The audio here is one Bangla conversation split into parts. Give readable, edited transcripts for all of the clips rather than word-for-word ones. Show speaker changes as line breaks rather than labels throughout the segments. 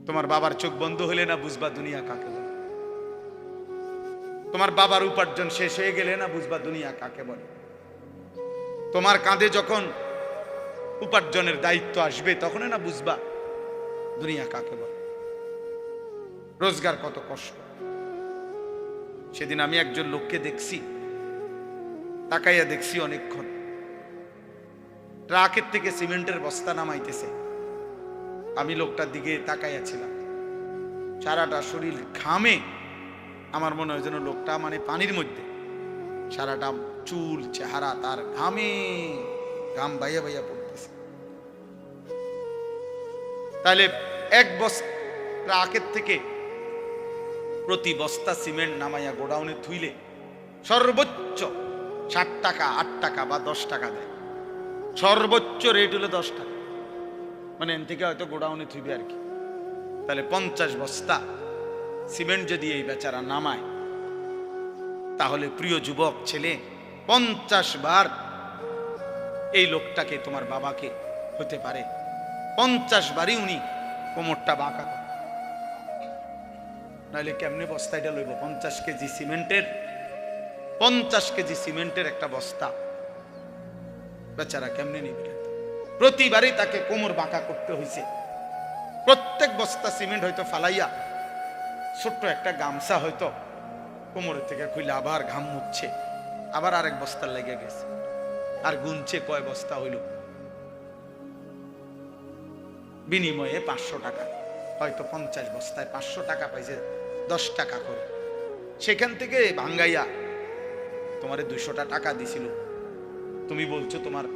তোমার বাবার চোখ বন্ধ হলে না বুঝবা দুনিয়া কাকে বলে। তোমার বাবার উপার্জন শেষ হয়ে গেলে না বুঝবা দুনিয়া কাকে বলে। তোমার কাঁধে যখন উপার্জনের দায়িত্ব আসবে তখন না বুঝবা দুনিয়া কাকে বলে, রোজগার কত কষ্ট। সেদিন আমি একজন লোককে দেখছি, তাকাইয়া দেখছি অনেকক্ষণ, ট্রাকের থেকে সিমেন্টের বস্তা নামাইতেছে। আমি লোকটার দিকে তাকাইয়াছিলাম, সারাটা শরীর ঘামে, আমার মনে হয় যেন লোকটা মানে পানির মধ্যে, সারাটা চুল চেহারা তার ঘামে, ঘাম বাইয়া বাইয়া পড়তেছে। তাহলে এক বস্তা ট্রাকের থেকে প্রতি বস্তা সিমেন্ট নামাইয়া গোডাউনে থুইলে সর্বোচ্চ 60 টাকা 8 টাকা বা 10 টাকা দেয়। সর্বোচ্চ রেট হলো 10 টাকা, মানে এন থেকে হয়তো গোডাউনে থুইবে আর কি। তাহলে 50 বস্তা সিমেন্ট যদি এই বেচারা নামায়, তাহলে প্রিয় যুবক ছেলে 50 বার এই লোকটাকে, তোমার বাবাকে হতে পারে 50 বারই উনি কোমরটা বাঁকা করে। নাহলে কেমনে বস্তাটা লইব? 50 কেজি সিমেন্টের, 50 কেজি সিমেন্টের একটা বস্তা বেচারা কেমনে নিবে? প্রতিবারই তাকে কোমর বাঁকা করতে হয়েছে। প্রত্যেক বস্তা সিমেন্ট হয়তো ফালাইয়া ছোট্ট একটা গামছা হয়তো কোমরের থেকে খুলে আবার ঘাম মুছছে, আবার আরেক বস্তার লেগে গেছে, আর গুনছে কয় বস্তা হইল। বিনিময়ে 500 টাকা, হয়তো 50 বস্তায় 500 টাকা পাইছে, 10 টাকা করে। সেখান থেকে ভাঙ্গাইয়া তোমারে 200 টাকা দিছিল, তুমি বলছো তোমার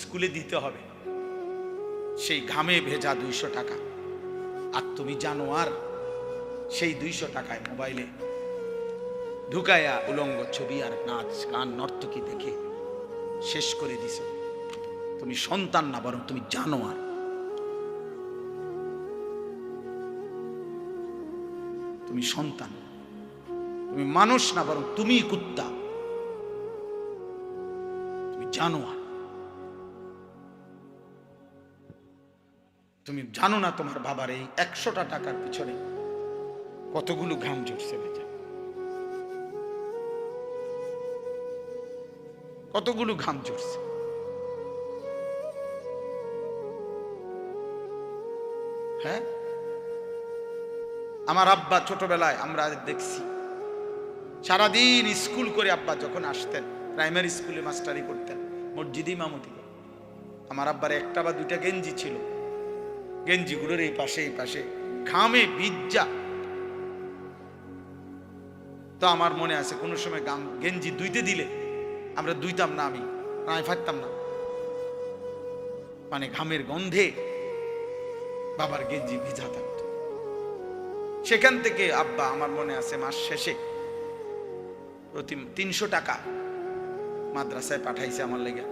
স্কুলে দিতে হবে, সেই ঘামে ভেজা 200 টাকা। আর তুমি জানো আর সেই 200 টাকায় মোবাইলে ঢুকাইয়া উলঙ্গ ছবি আর নাচ গান নর্তকী দেখে শেষ করে দিছ। তুমি সন্তান না, বরং তুমি জানো আর। তুমি সন্তান, তুমি মানুষ না, বরং তুমি কুত্তা, তুমি জানোয়ার। তুমি জানো না তোমার বাবার এই 100টা টাকার পিছনে কতগুলো ঘাম ঝরছে, বেচা কতগুলো ঘাম ঝরছে। হ্যাঁ, আমার আব্বা ছোটবেলায় আমরা দেখছি সারাদিন স্কুল করে আব্বা যখন আসতেন, প্রাইমারি স্কুলে মাস্টারি করতেন, মসজিদে ইমামতি। আমার আব্বার একটা বা দুইটা গেঞ্জি ছিল, গেঞ্জিগুলোর এই পাশে এই পাশে ঘামে ভিজা। তো আমার মনে আছে কোনো সময় গেঞ্জি ধুইতে দিলে আমরা ধুইতাম না, আমি ফাটতাম না, মানে ঘামের গন্ধে বাবার গেঞ্জি ভিজা থাকত। সেখান থেকে আব্বা আমার মনে আছে মাস শেষে প্রতি 300 টাকা মাদ্রাসায় পাঠাইছে আমার লেগে।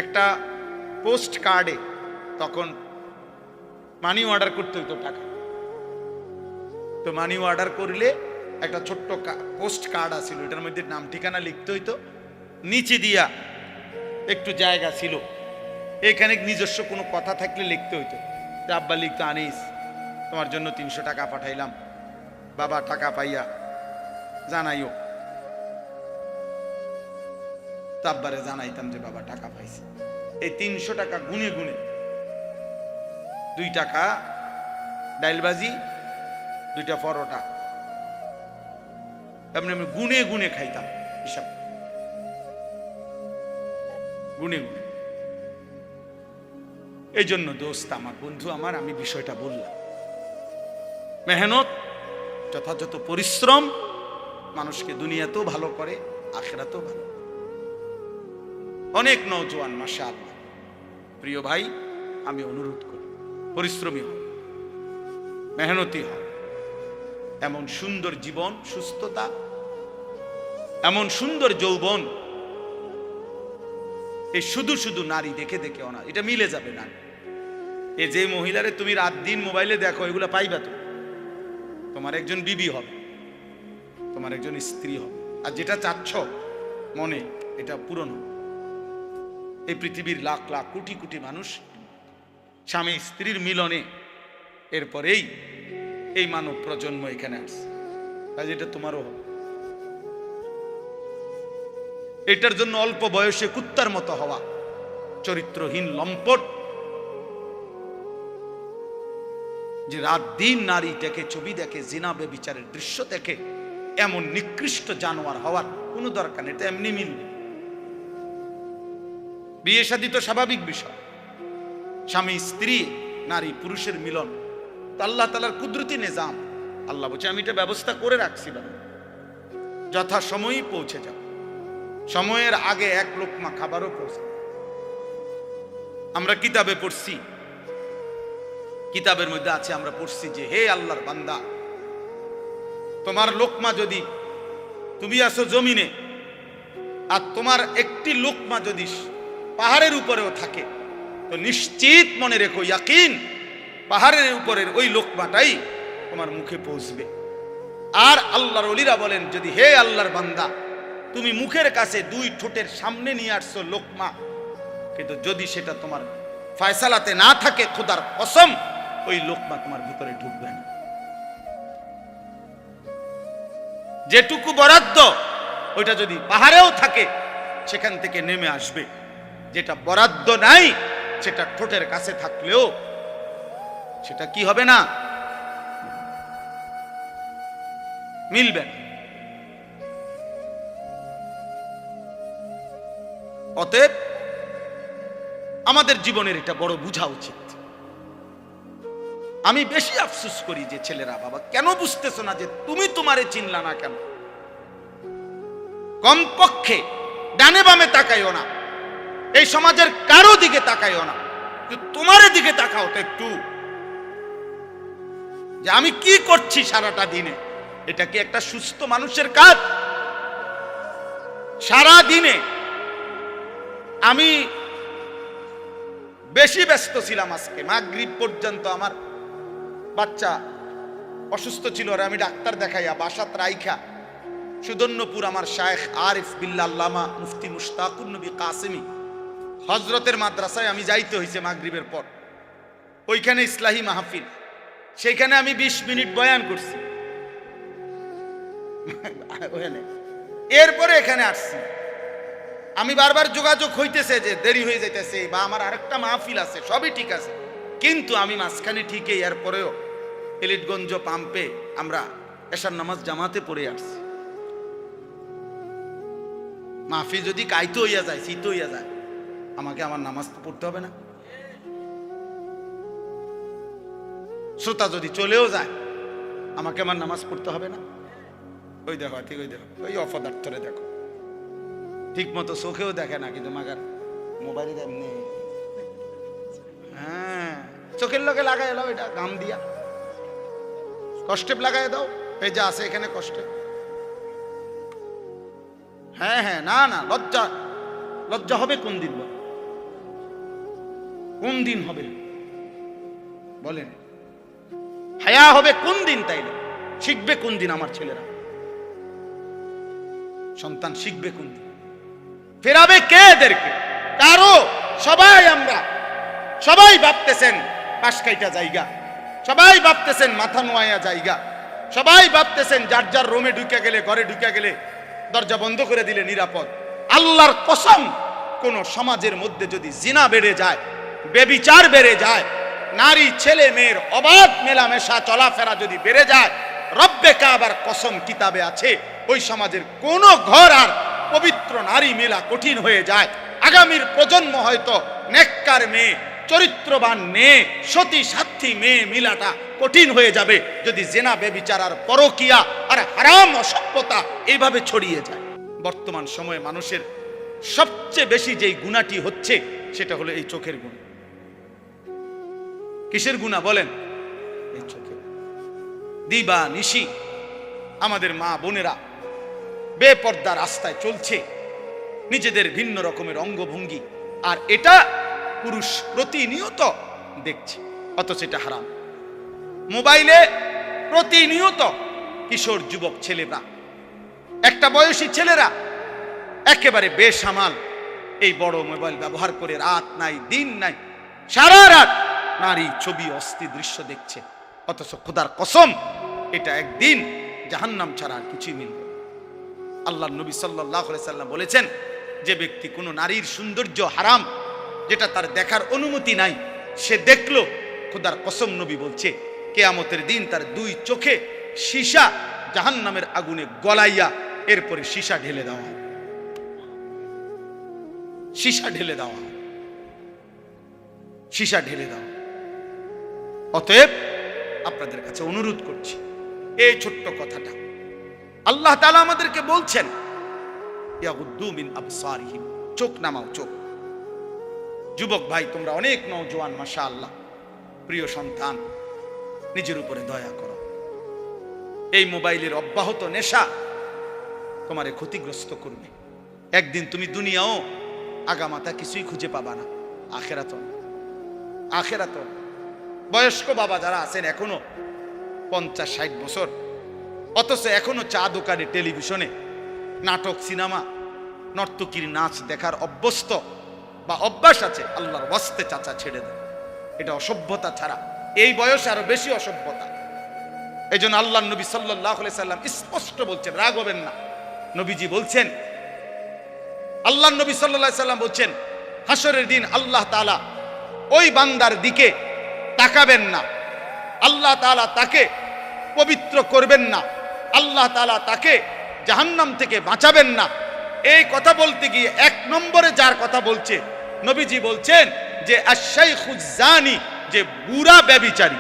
একটা পোস্ট কার্ডে তখন মানি অর্ডার করতে হইতো টাকা, তো মানি অর্ডার করলে একটা ছোট্ট পোস্ট কার্ড আছিল, এটার মধ্যে নাম ঠিকানা লিখতে হইতো, নিচে দিয়া একটু জায়গা ছিল, এখানে নিজস্ব কোনো কথা থাকলে লিখতে হইতো। আব্বা লিখতো, আনিস তোমার জন্য 300 টাকা পাঠাইলাম, বাবা টাকা পাইয়া জানাইও। তো আব্বারে জানাইতাম যে বাবা টাকা পাইছে। এই 300 টাকা গুনে গুনে 2 টাকা ডাইলবাজি, 2টা পরোটা, এমনি আমি গুনে গুনে খাইতাম, হিসাব গুনে গুনে। এই জন্য দোস্ত আমার, বন্ধু আমার, আমি বিষয়টা বললাম, মেহনত, যথাযথ পরিশ্রম মানুষকে দুনিয়াতেও ভালো করে, আখিরাতেও ভালো। অনেক নওজোয়ান মাশাআল্লাহ, প্রিয় ভাই, আমি অনুরোধ করি পরিশ্রমী হও, মেহনতি হও। এমন সুন্দর জীবন, সুস্থতা, এমন সুন্দর যৌবন, এই শুধু শুধু নারী দেখে দেখে না, এটা মিলে যাবে না। এ যে মহিলারে তুমি রাত দিন মোবাইলে দেখো, এগুলা পাইবা তো, তোমার একজন বিবি হবে, তোমার একজন স্ত্রী হবে। আর যেটা চাচ্ছ মনে, এটা পূরণ হবে। এই পৃথিবীর লাখ লাখ কোটি কোটি মানুষ স্বামী স্ত্রীর মিলনে এরপরেই এই মানব প্রজন্ম এখানে আসছে। কাজ এটা তোমারও হবে। এটার জন্য অল্প বয়সে কুত্তার মতো হওয়া, চরিত্রহীন লম্পট, যে রাত দিন নারী দেখে, ছবি দেখে, জিনা ব্যভিচারের দৃশ্য দেখে, এমন নিকৃষ্ট জানোয়ার হওয়ার কোনো দরকার নেই। এটা এমনি মিলবে। বিয়ে শাদী তো স্বাভাবিক বিষয়, স্বামী স্ত্রী, নারী পুরুষের মিলন, তো আল্লাহ তাআলার কুদরতি নিজাম। আল্লাহ বলছে আমি এটা ব্যবস্থা করে রাখছি, যথা সময়ই পৌঁছে যাও। সময়ের আগে এক লোকমা খাবারও পৌঁছে। আমরা কিতাবে পড়ছি, কিতাবের মধ্যে আছে, আমরা পড়ছি যে হে আল্লাহর বান্দা, তোমার লোকমা যদি, তুমি আসো জমিনে, আর তোমার একটি লোকমা যদি পাহাড়ের উপরেও থাকে, তো নিশ্চিত মনে রেখো, ইয়াকিন, পাহাড়ের উপরের ওই লোকমাটাই তোমার মুখে পৌঁছবে। আর আল্লাহর ওলিরা বলেন, যদি হে আল্লাহর বান্দা, তুমি মুখের কাছে দুই ঠোঁটের সামনে নিয়ে আসছো লোকমা, কিন্তু যদি সেটা তোমার ফয়সালাতে না থাকে, খোদার কসম ওই লোকমা তোমার ভিতরে ঢুকবে না। যেটুকু বরাদ্দ ওইটা যদি পাহাড়েও থাকে, সেখান থেকে নেমে আসবে। যেটা বরাদ্দ নাই, সেটা ঠোঁটের কাছে থাকলেও সেটা কি হবে না, মিলবে না। অতএব আমাদের জীবনের এটা বড় বুঝা উচিত। আমি বেশি আফসোস করি যে ছেলেরা, বাবা কেন বুঝতেছো না যে তুমি তোমারে চিনলা না কেন? কমপক্ষে ডানে বামে তাকাইও না, এই সমাজের কারো দিকে তাকাইও না, তোমার দিকে তাকাও তো একটু, যে আমি কি করছি সারাটা দিনে। এটা কি একটা সুস্থ মানুষের কাজ? সারা দিনে আমি বেশি ব্যস্ত ছিলাম। আজকে মাগরিব পর্যন্ত আমার বাচ্চা অসুস্থ ছিল, আর আমি ডাক্তার দেখাইয়া বাসাত রাইখা সুদন্যপুর আমার শায়েখ আরিফ বিল্লাহ আল্লামা মুফতি মুশতাকুর নবী কাসেমি হজরতের মাদ্রাসায় আমি যাইতে হয়েছে মাগরিবের পর। ওইখানে ইসলাহি মাহফিল, সেখানে আমি 20 মিনিট বয়ান করছি। এরপরে এখানে আসছি। আমি বারবার যোগাযোগ হইতেছে যে দেরি হয়ে যাইতেছে, বা আমার আরেকটা মাহফিল আছে, সবই ঠিক আছে, কিন্তু আমি মাঝখানে ঠিকই এরপরেও এলিটগঞ্জ পাম্পে আমরা এশার নামাজ জামাতে পড়ে আসছি। মাহফিল যদি কাইতে হইয়া যায়, শীত হইয়া যায়, আমাকে আমার নামাজ তো পড়তে হবে না? শ্রোতা যদি চলেও যায়, আমাকে আমার নামাজ পড়তে হবে না? ওই দেখো, ঠিক ওই দেখো, ওই অপদার্থরে দেখো, ঠিক মতো চোখেও দেখে না, কিন্তু মাগার মোবাইলে এমনি, হ্যাঁ চোখের লোকে লাগাই এলাও, এটা গাম দিয়া কষ্টে লাগাই দাও, এই যে আছে এখানে কষ্টে। হ্যাঁ হ্যাঁ, না না, লজ্জা, লজ্জা হবে কোন দিন? কোন দিন হবে বলেন? হায়া হবে কোন দিন? তাইলে শিখবে কোন দিন আমার ছেলেরা? সন্তান শিখবে কোন দিন? ফেরাবে কে এদেরকে? কারো। সবাই আমরা সবাই ভাবতেছেন পাশ কাইটা জায়গা, সবাই ভাবতেছেন মাথা নোয়া জায়গা, সবাই ভাবতেছেন যার যার রুমে ঢুকে গেলে, ঘরে ঢুকে গেলে দরজা বন্ধ করে দিলে নিরাপদ। আল্লাহর কসম, কোন সমাজের মধ্যে যদি জিনা বেড়ে যায়, বেবিচার বেড়ে যায়, নারী ছেলে মেয়ের অবাধ মেলামেশা চলাফেরা যদি বেড়ে যায়, রব্বে কাবার কসম কিতাবে আছে, ওই সমাজের কোন ঘর আর পবিত্র নারী মেলা কঠিন হয়ে যায়। আগামীর প্রজন্ম হয়তো নেককার মেয়ে, চরিত্রবান মেয়ে, সতী সাথী মেয়ে মিলাটা কঠিন হয়ে যাবে যদি জেনা বেবিচার আর পরকিয়া আর হারাম অসভ্যতা এইভাবে ছড়িয়ে যায়। বর্তমান সময়ে মানুষের সবচেয়ে বেশি যেই গুণাটি হচ্ছে, সেটা হলো এই চোখের গুণ। কিসের গুণা বলেন? এই চোখের। দিবা নিশি আমাদের মা বোনেরা বেপর্দা রাস্তায় চলছে, নিজেদের ভিন্ন রকমের অঙ্গভঙ্গি, আর এটা পুরুষ প্রতিনিয়ত দেখছে, অথচ এটা হারাম। মোবাইলে প্রতিনিয়ত কিশোর যুবক ছেলেরা, একটা বয়সী ছেলেরা একেবারে বেসামাল এই বড় মোবাইল ব্যবহার করে রাত নাই দিন নাই সারা রাত নারী ছবি অস্থির দৃশ্য দেখছে। অথচ খোদার কসম এটা একদিন জাহান্নাম ছাড়া আর কিছুই মিলবে না। আল্লাহর নবী সাল্লাল্লাহু আলাইহি সাল্লাম বলেছেন, যে ব্যক্তি কোনো নারীর সৌন্দর্য হারাম, যেটা তার দেখার অনুমতি নাই, সে দেখলো, খোদার কসম নবী বলছে কিয়ামতের দিন তার দুই চোখে সীসা জাহান্নামের আগুনে গলাইয়া এরপরে সীসা ঢেলে দেওয়া হয়, সীসা ঢেলে দেওয়া হয়, সীসা ঢেলে দেওয়া। অতএব আপনাদের কাছে অনুরোধ করছি, এই ছোট্ট কথাটা আল্লাহ তাআলা আমাদেরকে বলছেন, ইয়াগুদ্দু মিন আবসারিহিম, চোখ নামাও, চোখ। যুবক ভাই, তোমরা অনেক নওজোয়ান, মাশাআল্লাহ, প্রিয় সন্তান, নিজের উপরে দয়া করো। এই মোবাইলের অব্যাহত নেশা তোমারে ক্ষতিগ্রস্ত করবে। একদিন তুমি দুনিয়াও আগামাতা কিছুই খুঁজে পাবা না, আখেরাত আখেরাত। বয়স্ক বাবা যারা আছেন এখনো 50-60 বছর, অথচ এখনো চা দোকানে, টেলিভিশনে নাটক, সিনেমা, নর্তকীর নাচ দেখার অভ্যস্ত বা অভ্যাস আছে, আল্লাহর ওয়াস্তে চাচা ছেড়ে দেয়। এটা অসভ্যতা ছাড়া এই বয়সে আরো বেশি অসভ্যতা। এই জন্য আল্লাহ নবী সাল্লাল্লাহু আলাইহি সাল্লাম স্পষ্ট বলছেন, রাগ হবেন না, নবীজি বলছেন, আল্লাহ নবী সাল্লাল্লাহু আলাইহি সাল্লাম বলছেন, হাসরের দিন আল্লাহ তাআলা ওই বান্দার দিকে তাকাবেন না, আল্লাহ তাআলা তাকে পবিত্র করবেন না, আল্লাহ তাআলা তাকে জাহান্নাম থেকে বাঁচাবেন না। এই কথা বলতে গিয়ে 1 নম্বরে যার কথা বলছে, নবীজি বলছেন যে আশ-শাইখুজ জানি, যে বুড়া ব্যভিচারী।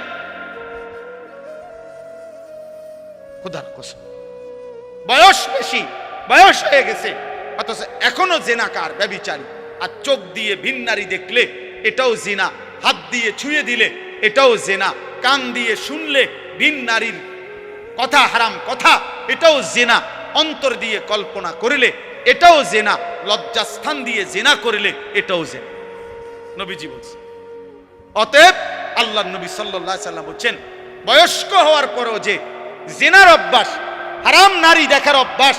খোদার কসম, বয়স বেশি, বয়স হয়ে গেছে, অথচ এখনো জিনাকার, ব্যভিচারী। আর চোখ দিয়ে ভিন নারী দেখলে এটাও জিনা, হাত দিয়ে ছুঁয়ে দিলে এটাও জিনা, কান দিয়ে শুনলে ভিন নারীর কথা, হারাম কথা, এটাও জিনা, অন্তর দিয়ে কল্পনা করলে এটাও জিনা, লজ্জাস্থান দিয়ে জিনা করলে এটাও জিনা, নবীজি বলছেন। অতএব আল্লাহর নবী সাল্লাল্লাহু আলাইহি সাল্লাম বলছেন, বয়স্ক হওয়ার পরেও যে জিনার অভ্যাস, হারাম নারী দেখার অভ্যাস,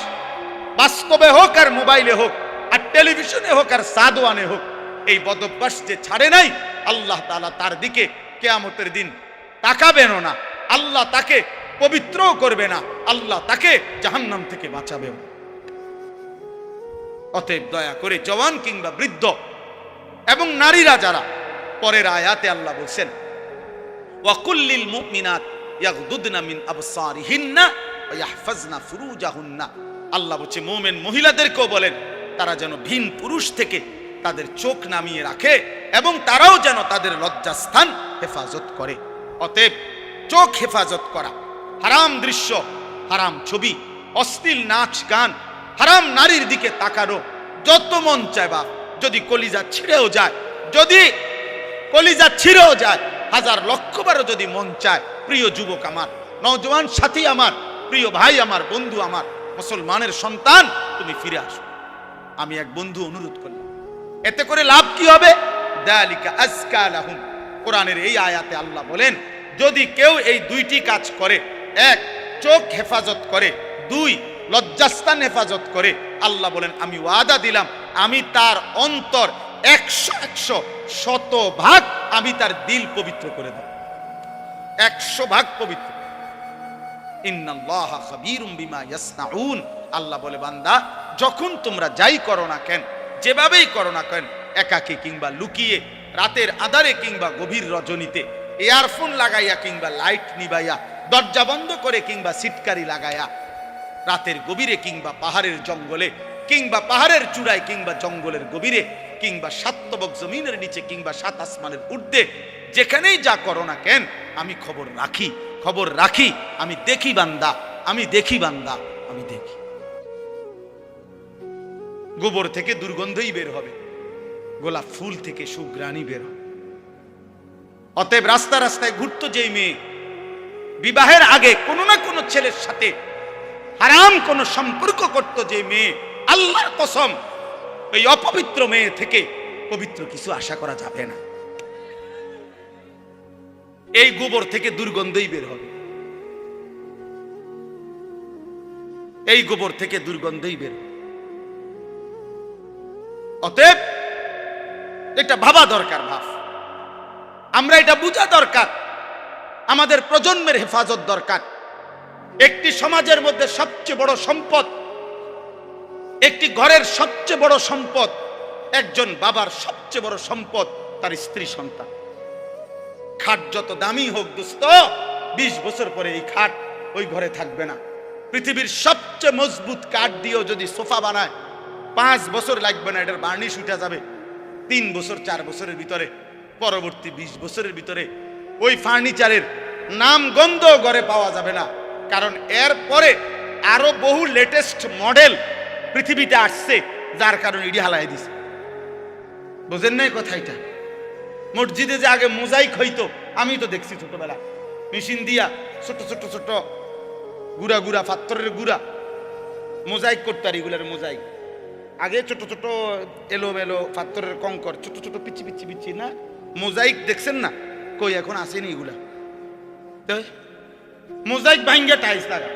বাস্তবে হোক আর মোবাইলে হোক আর টেলিভিশনে হোক আর সাদওয়ানে হোক, এই বদঅভ্যাস যে ছাড়ে নাই, আল্লাহ তাআলা তার দিকে কিয়ামতের দিন তাকাবেনও না, আল্লাহ তাকে পবিত্রও করবে না, আল্লাহ তাকে জাহান্নাম থেকে বাঁচাবেও। অতএব দয়া করে জওয়ান কিংবা বৃদ্ধ এবং নারীরা যারা, পরের আয়াতে আল্লাহ বলছেন, ওয়া কুল্লিল মুমিনাত ইয়াগদুদনা মিন আবসারিহিন্না ওয়া ইয়াহফাজনা ফুরুজাহুন্না। আল্লাহ বলছে মুমিন মহিলাদেরকেও বলেন তারা যেন ভিন পুরুষ থেকে তাদের চোখ নামিয়ে রাখে এবং তারাও যেন তাদের লজ্জাস্থান হেফাজত করে। অতএব চোখ হেফাজত করা, হারাম দৃশ্য, হারাম ছবি, অশ্লীল নাচ গান, হারাম নারীর দিকে তাকানো যত মন চায়, বা যদি কলিজা ছিঁড়েও যায়, যদি কলিজা ছিঁড়েও যায়, 1000 লক্ষ বারও যদি মন চায়, প্রিয় যুবক আমার, নওজোয়ান সাথী আমার, প্রিয় ভাই আমার, বন্ধু আমার, মুসলমানের সন্তান, তুমি ফিরে আসো। আমি এক বন্ধু অনুরোধ করলাম, এতে করে লাভ কি হবে? যালিকা আজকা লাহুম। কোরআনের এই আয়াতে আল্লাহ বলেন, যদি কেউ এই 2টি কাজ করে, 1 চোখ হেফাজত করে, 2 লজ্জাস্থান হেফাজত করে, আল্লাহ বলেন আমি ওয়াদা দিলাম, আমি তার অন্তর 100 শতভাগ আমি তার দিল পবিত্র করে দেব, 100 ভাগ পবিত্র। ইন্নাল্লাহা খাবীরুম বিমা ইয়াসনাউন। আল্লাহ বলে, বান্দা যখন তোমরা যাই করো না কেন, যেভাবেই করো না কেন, একাকী কিংবা লুকিয়ে, রাতের আধারে কিংবা গভীর রজনীতে, ইয়ারফোন লাগাইয়া কিংবা লাইট নিবাইয়া, দরজা বন্ধ করে কিংবা সিটকারি লাগাইয়া, রাতের গভীরে কিংবা পাহাড়ের জঙ্গলে কিংবা পাহাড়ের চূড়ায় কিংবা জঙ্গলের গভীরে কিংবা 7 তবক জমিনের নিচে কিংবা 7 আসমানের ঊর্ধ্বে, যেখানেই যা করো না কেন, আমি খবর রাখি, খবর রাখি, আমি দেখি বান্দা, আমি দেখি বান্দা, আমি দেখি। গোবর থেকে দুর্গন্ধই বের হবে, গোলাপ ফুল থেকে সুঘ্রাণই বের হবে। অতএব রাস্তা রাস্তায় ঘুরতো যেই মেয়ে, বিবাহের আগে কোনো না কোনো ছেলের সাথে হারাম কোনো সম্পর্ক করত যে মেয়ে, আল্লাহর কসম ওই অপবিত্র মেয়ে থেকে পবিত্র কিছু আশা করা যাবে না। এই গোবর থেকে দুর্গন্ধই বের হবে, এই গোবর থেকে দুর্গন্ধই বের হবে। অতএব এটা ভাবা দরকার, ভাব, আমরা এটা বোঝা দরকার। আমাদের প্রজন্মের হেফাজত দরকার। একটি সমাজের মধ্যে সবচেয়ে বড় সম্পদ, একটি ঘরের সবচেয়ে বড় সম্পদ, একজন বাবার সবচেয়ে বড় সম্পদ তার স্ত্রী সন্তান। খাট যত দামি হোক দোস্ত, 20 বছর পরে এই খাট ওই ঘরে থাকবে না। পৃথিবীর সবচেয়ে মজবুত কাঠ দিয়েও যদি সোফা বানায় 5 বছর লাগবে না, এটার বার্নিশ উঠে যাবে 3 বছর 4 বছরের ভিতরে। পরবর্তী 20 বছরের ভিতরে ওই ফার্নিচারের নাম গন্ধ ঘরে পাওয়া যাবে না, কারণ এর পরে আরো বহু লেটেস্ট মডেল পৃথিবীতে আসছে, যার কারণে ইডি হালাই দিছে। বুঝেন নাই কথা? এটা মসজিদে যে আগে মোজাইক হইতো, আমি তো দেখছি ছোটবেলা, মেশিন দিয়া ছোট ছোট ছোট গুড়া গুড়া পাথরের গুড়া মোজাইক করতো। আর এগুলার মোজাইক আগে ছোট ছোট এলো মেলো পাথরের কঙ্কর, ছোট ছোট পিচি পিচি পিচি না মোজাইক দেখছেন না? কই এখন আসেনি এগুলা। মোজাইক ভাঙ্গা টাইলস লাগা,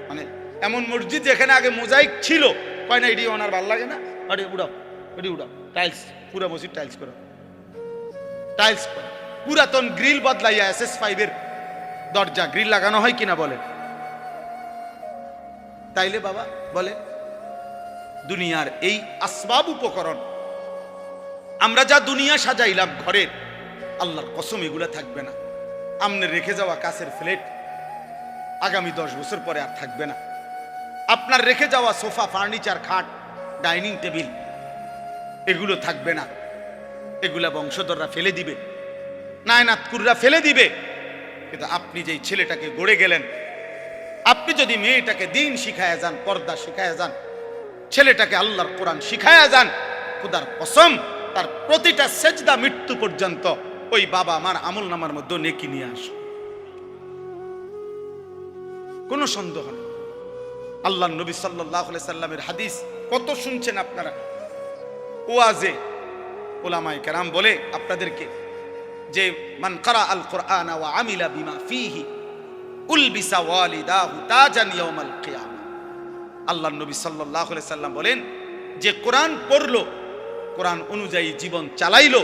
মানে এমন মসজিদ যেখানে আগে মোজাইক ছিল, কয় না এটি ওনার ভাল লাগে না, আরে উড়াও এটি উড়াও, টাইলস পুরা বসি টাইলস করো, টাইলস করো। পুরাতন গ্রিল বদলাইয়া SS5 এর দরজা গ্রিল লাগানো হয় কিনা বলে? তাইলে বাবা বলে দুনিয়ার এই আসবাব উপকরণ আমরা যা দুনিয়া সাজাইলাম ঘরের, আল্লাহর কসম এগুলা থাকবে না। আমনে রেখে যাওয়া কাছের ফ্লেট আগামী 10 বছর পরে আর থাকবে না। আপনার রেখে যাওয়া সোফা, ফার্নিচার, খাট, ডাইনিং টেবিল এগুলো থাকবে না। এগুলা বংশধররা ফেলে দিবে, নায়নাতকুররা ফেলে দিবে। কিন্তু আপনি যেই ছেলেটাকে গড়ে গেলেন, আপনি যদি মেয়েটাকে দিন শিখায়া যান, পর্দা শিখায়া যান, ছেলেটাকে আল্লাহর কোরআন শিখায়া যান, খোদার কসম তার প্রতিটা সেজদা মৃত্যু পর্যন্ত ওই বাবা মার আমল নামার মধ্যে নেকি নিয়ে আস, কোনো সন্দেহ নেই। আল্লাহ নবী সাল্লাল্লাহু আলাইহি সাল্লামের হাদিস কত শুনছেন আপনারা। ওয়াজে উলামায়ে কেরাম বলে আপনাদেরকে যে মান ক্বারা আল কুরআন ওয়া আমিলা বিমা ফীহি উলবিসা ওয়ালিদাহু তাজান ইয়াউমাল কিয়ামা। আল্লাহ নবী সাল্লাল্লাহু আলাইহি সাল্লাম বলেন, যে কোরআন পড়লো, কোরআন অনুযায়ী জীবন চালাইলো,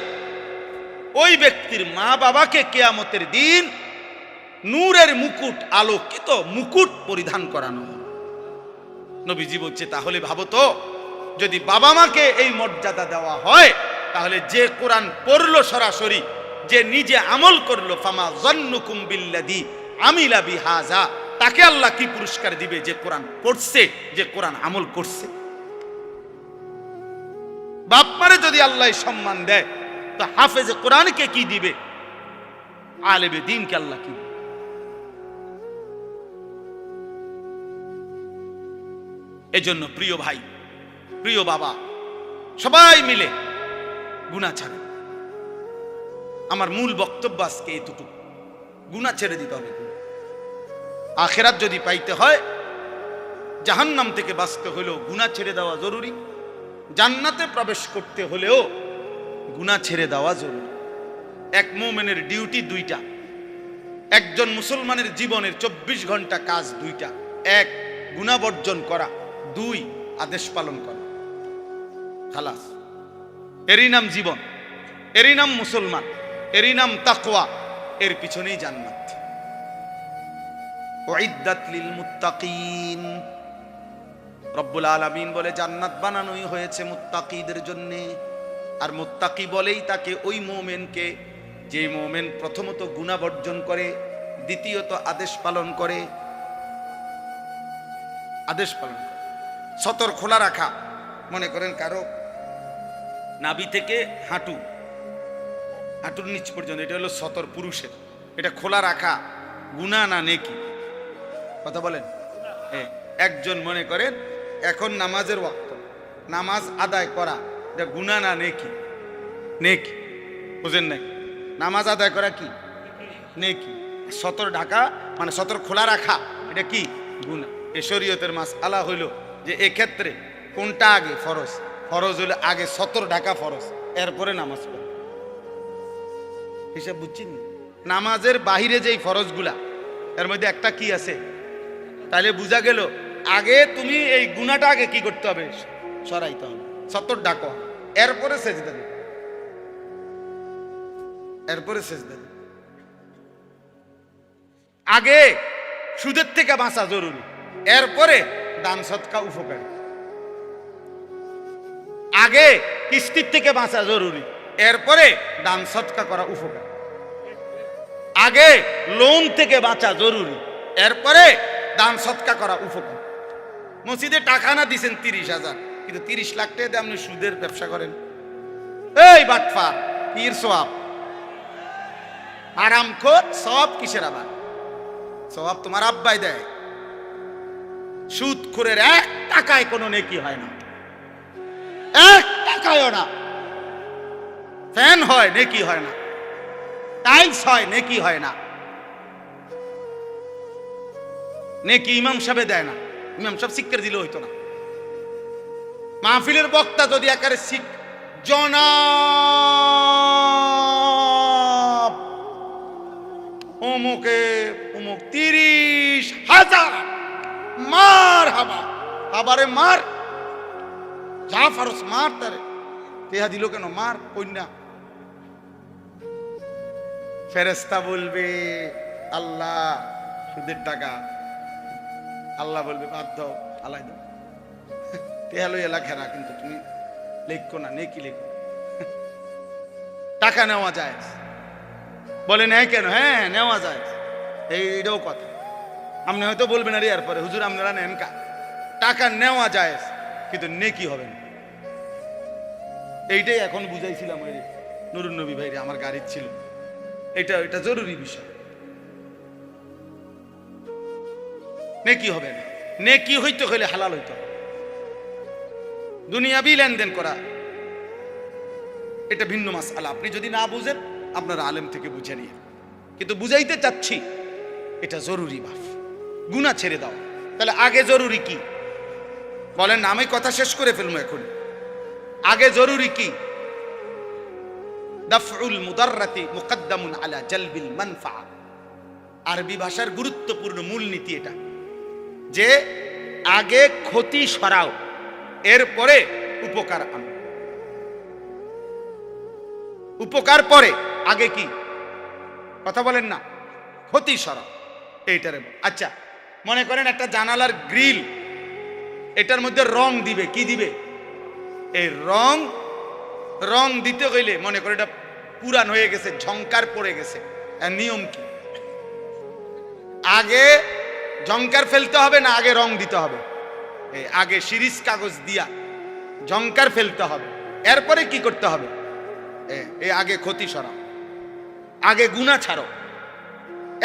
ওই ব্যক্তির মা বাবাকে কিয়ামতের দিন নূরের মুকুট, আলোকিত মুকুট পরিধান করানো। নবীজি বলছে তাহলে ভাবো তো, যদি বাবা মাকে এই মর্যাদা দেওয়া হয়, তাহলে যে কোরআন পড়লো সরাসরি, যে নিজে আমল করলো, ফামা যান্নুকুম বিল্লাযী আমিলা বিহাযা, তাকে আল্লাহ কি পুরস্কার দিবে? যে কোরআন পড়ছে, যে কোরআন আমল করছে। বাপ মারে যদি আল্লাহ সম্মান দেয়, তো হাফেজে কোরআনকে কি দিবে? আলেমে দ্বীনকে আল্লাহ কি দিবে? এজন্য প্রিয় ভাই, প্রিয় বাবা, সবাই মিলে গুনাহ ছাড়েন। আমার মূল বক্তব্য আজকে এতটুকু, গুনাহ ছেড়ে দিতে হবে। আখিরাত যদি পাইতে হয়, জাহান্নাম থেকে বাঁচতে হলেও গুনাহ ছেড়ে দেওয়া জরুরি, জান্নাতে প্রবেশ করতে হলেও গুনাহ ছেড়ে দেওয়া জরুরি। এক মুমিনের ডিউটি 2টা, একজন মুসলমানের জীবনের 24 ঘন্টা কাজ 2টা। 1 গুনাহ বর্জন করা, 2 আদেশ পালন করা। খালাস, এরই নাম জীবন, এরই নাম মুসলমান, এরই নাম তাকওয়া, এর পিছনেই জান্নাত। উইদ্দাত লিল মুত্তাকিন, রব্বুল আলামিন বলে জান্নাত বানানোই হয়েছে মুত্তাকিদের জন্য। আর মুত্তাকি বলেই তাকে ওই মুমিনকে, যে মুমিন প্রথমত গুনাহ বর্জন করে, দ্বিতীয়ত আদেশ পালন করে। আদেশ পালন, সতর খোলা রাখা। মনে করেন কারো নাভি থেকে হাঁটুর নিচ পর্যন্ত, এটা হলো সতর পুরুষের, এটা খোলা রাখা গুনাহ না নেকি? কথা বলেন। একজন মনে করেন এখন নামাজের ওয়াক্ত, নামাজ আদায় করা, এটা গুনাহ না নেকি? নেকি, বুঝেন নাই? নামাজ আদায় করা কি নেকি? সতর ঢাকা মানে সতর খোলা রাখা, এটা কি? গুনাহ। এ শরীয়তের মাসআলা হইল যে এক্ষেত্রে কোনটা আগে ফরজ? ফরজ হইলে আগে সতর ঢাকা ফরজ, এরপরে নামাজ পড়া। হিসাব বুঝছেন? নামাজের বাহিরে যেই ফরজগুলা, এর মধ্যে একটা কি আছে? তাহলে বোঝা গেল আগে তুমি এই গুনাহটা আগে কি করতে হবে? সরাইতে হবে, সতর ঢাকা, এরপরে সেজদা দিবে, এরপরে সেজদা দিবে। আগে সুদের থেকে বাঁচা জরুরি, এরপরে দান সদকা উপকার। আগে কিস্তির থেকে বাঁচা জরুরি, এরপরে দান সদকা করা উপকার। আগে লোন থেকে বাঁচা জরুরি, এরপরে দান সদকা করা উপকার। মসজিদে টাকা না দিছেন 30,000, কিন্তু 30 লাখ টাকা দিয়ে আপনি সুদের ব্যবসা করেন। এই বাটফার, পীর সওয়াব আরামখোর, সওয়াব কিসের? আবার সওয়াব তোমার আব্বাই দেয়। সুদখোরের 1 টাকায় কোনো নেকি হয় না, 1 টাকায়ও না। ফ্যান হয় নেকি হয় না, টাইলস হয় নেকি হয় না, নেকি ইমাম সাহেব দেয় না। ইমাম সাহেব শিক্ষা দিলে হইতো না। মাহফিলের বক্তা যদি একারে জনাব অমুকে অমুক 30,000 মার হাবা, আবারে মার, যা ফারস মার, তারে তেহা দিল কেন, মার কন্যা। ফেরেশতা বলবে আল্লাহ সুদের টাকা, আল্লাহ বলবে বাদ দাও, আলাই দাও, তেহা লই এলা খেরা, কিন্তু তুমি লেখো না, নেকি লেখো। টাকা নেওয়া যায়, বলে নেয় কেন? হ্যাঁ নেওয়া যায়, এইটাও কথা। আপনি হয়তো বলবেন আরে এরপরে হুজুর আপনারা নেন কা, টাকা নেওয়া যায় কিন্তু নেকি হবে না। এইটাই এখন বুঝাইছিলাম ওই নুরুন নবী ভাইরে, আমার গাড়ির ছিল। এটা জরুরি বিষয়। নেকি হবে না, নেকি হইতে হইলে হালাল হইতে হবে। দুনিয়াবি লেনদেন করা এটা ভিন্ন মাসআলা। আপনি যদি না বুঝেন আপনার আলেম থেকে বুঝে নিয়ে, কিন্তু বুঝাইতে চাচ্ছি এটা জরুরি। বাপ গুনাহ ছেড়ে দাও। তাহলে আগে জরুরি কি বলেন? আমি কথা শেষ করে ফেলবো এখন। আগে জরুরি কি? দাফউল মুদাররাতি মুকদ্দামুন আলা জালবিল মানফা। আরবি ভাষার গুরুত্বপূর্ণ মূলনীতি এটা, যে আগে ক্ষতি সরাও, এরপরে উপকার আনো। উপকার পরে, আগে কি? কথা বলেন না, ক্ষতি সরাও এইটারে। আচ্ছা মনে করেন একটা জানালার গ্রিল, এটার মধ্যে রং দিবে, কি দিবে? এই রং দিতে গেলে মনে করে এটা পুরান হয়ে গেছে, ঝংকার পড়ে গেছে, এর নিয়ম কি? আগে ঝংকার ফেলতে হবে না আগে রং দিতে হবে? আগে শিরিষ কাগজ দিয়া ঝংকার ফেলতে হবে, এরপরে কি করতে হবে? আগে ক্ষতি সরাও, আগে গুনাহ ছাড়ো,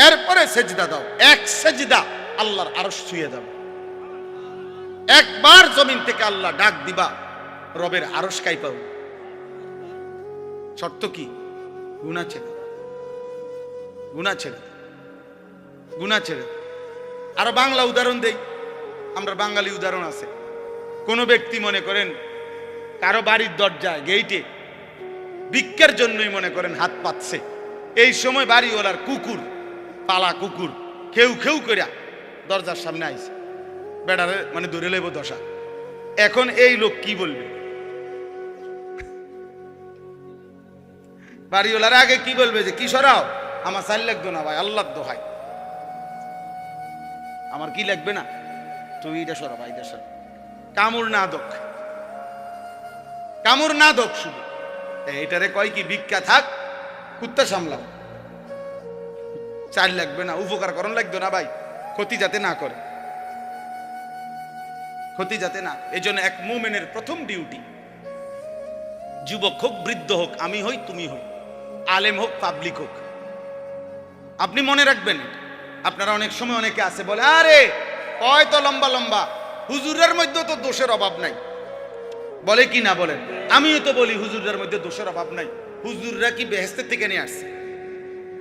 এরপরে সেজদা দাও। এক সেজদা আল্লাহর আরশ ছুঁয়ে যাবে। একবার জমিন থেকে আল্লাহ ডাক দিবা, রবের আরশ কাই পাও। শর্ত কি? গুনাহ ছেড়ে, গুনাহ ছেড়ে, গুনাহ ছেড়ে। আরো বাংলা উদাহরণ দেই, আমরা বাঙালি উদাহরণ আছে। কোন ব্যক্তি মনে করেন কারো বাড়ির দরজায় গেইটে ভিক্ষার জন্যই মনে করেন হাত পাতছে, এই সময় বাড়িওয়ালার কুকুর, পালা কুকুর খেউ খেউ করিয়া দরজার সামনে আইছে, বেড়ারে মানে ধরে লেব দশা। এখন এই লোক কি বলবে? বাড়িওয়ালার আগে কি বলবে? যে কি সরাও, আমার চাল লাগতো না ভাই, আল্লাহর দোহাই, আমার কি লাগবে না, তুই এটা সরা ভাই, এটা সরা। কামড় না দোক, কামড় না দোক, শুধু এইটারে কয় কি? ভিক্ষা থাক, কুত্তা সামলাও, চাল লাগবে না, উপকার করণ লাগতো না ভাই, ক্ষতি যাতে না করে, ক্ষতি যাতে না। এই জন্য এক মুমিনের প্রথম ডিউটি, যুবক হোক বৃদ্ধ হোক, আমি হই তুমি হই, আলেম হোক পাবলিক হোক, আপনি মনে রাখবেন। আপনারা অনেক সময় অনেকে আছে বলে আরে হয়তো লম্বা লম্বা হুজুরের মধ্যে তো দোষের অভাব নাই, বলে কি না বলেন? আমিও তো বলি হুজুরের মধ্যে দোষের অভাব নাই। হুজুররা কি বেহেশতের থেকে নিয়ে আসছে?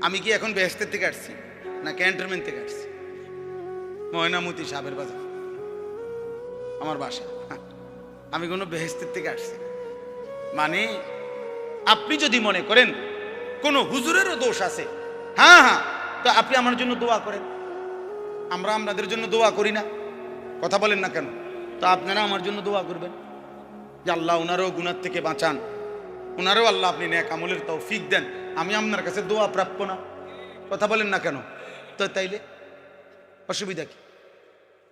আমি কি এখন বেহেশতের থেকে আসছি না ক্যান্টনমেন্ট থেকে আসছি? ময়নামতি সাহেবের বাজার আমার বাসা, আমি কোনো বেহেশতের থেকে আসছি? মানে আপনি যদি মনে করেন কোনো হুজুরেরও দোষ আছে, হ্যাঁ হ্যাঁ, তো আপনি আমার জন্য দোয়া করেন, আমরা আপনাদের জন্য দোয়া করি না? কথা বলেন না কেন? তো আপনারা আমার জন্য দোয়া করবেন যে আল্লাহ ওনারও গুনাহ থেকে বাঁচান, ওনারও আল্লাহ আপনি নেক আমলের তৌফিক দেন। আমি আপনার কাছে দোয়া প্রাপ্য না? কথা বলেন না কেন? তো তাইলে অসুবিধা কি?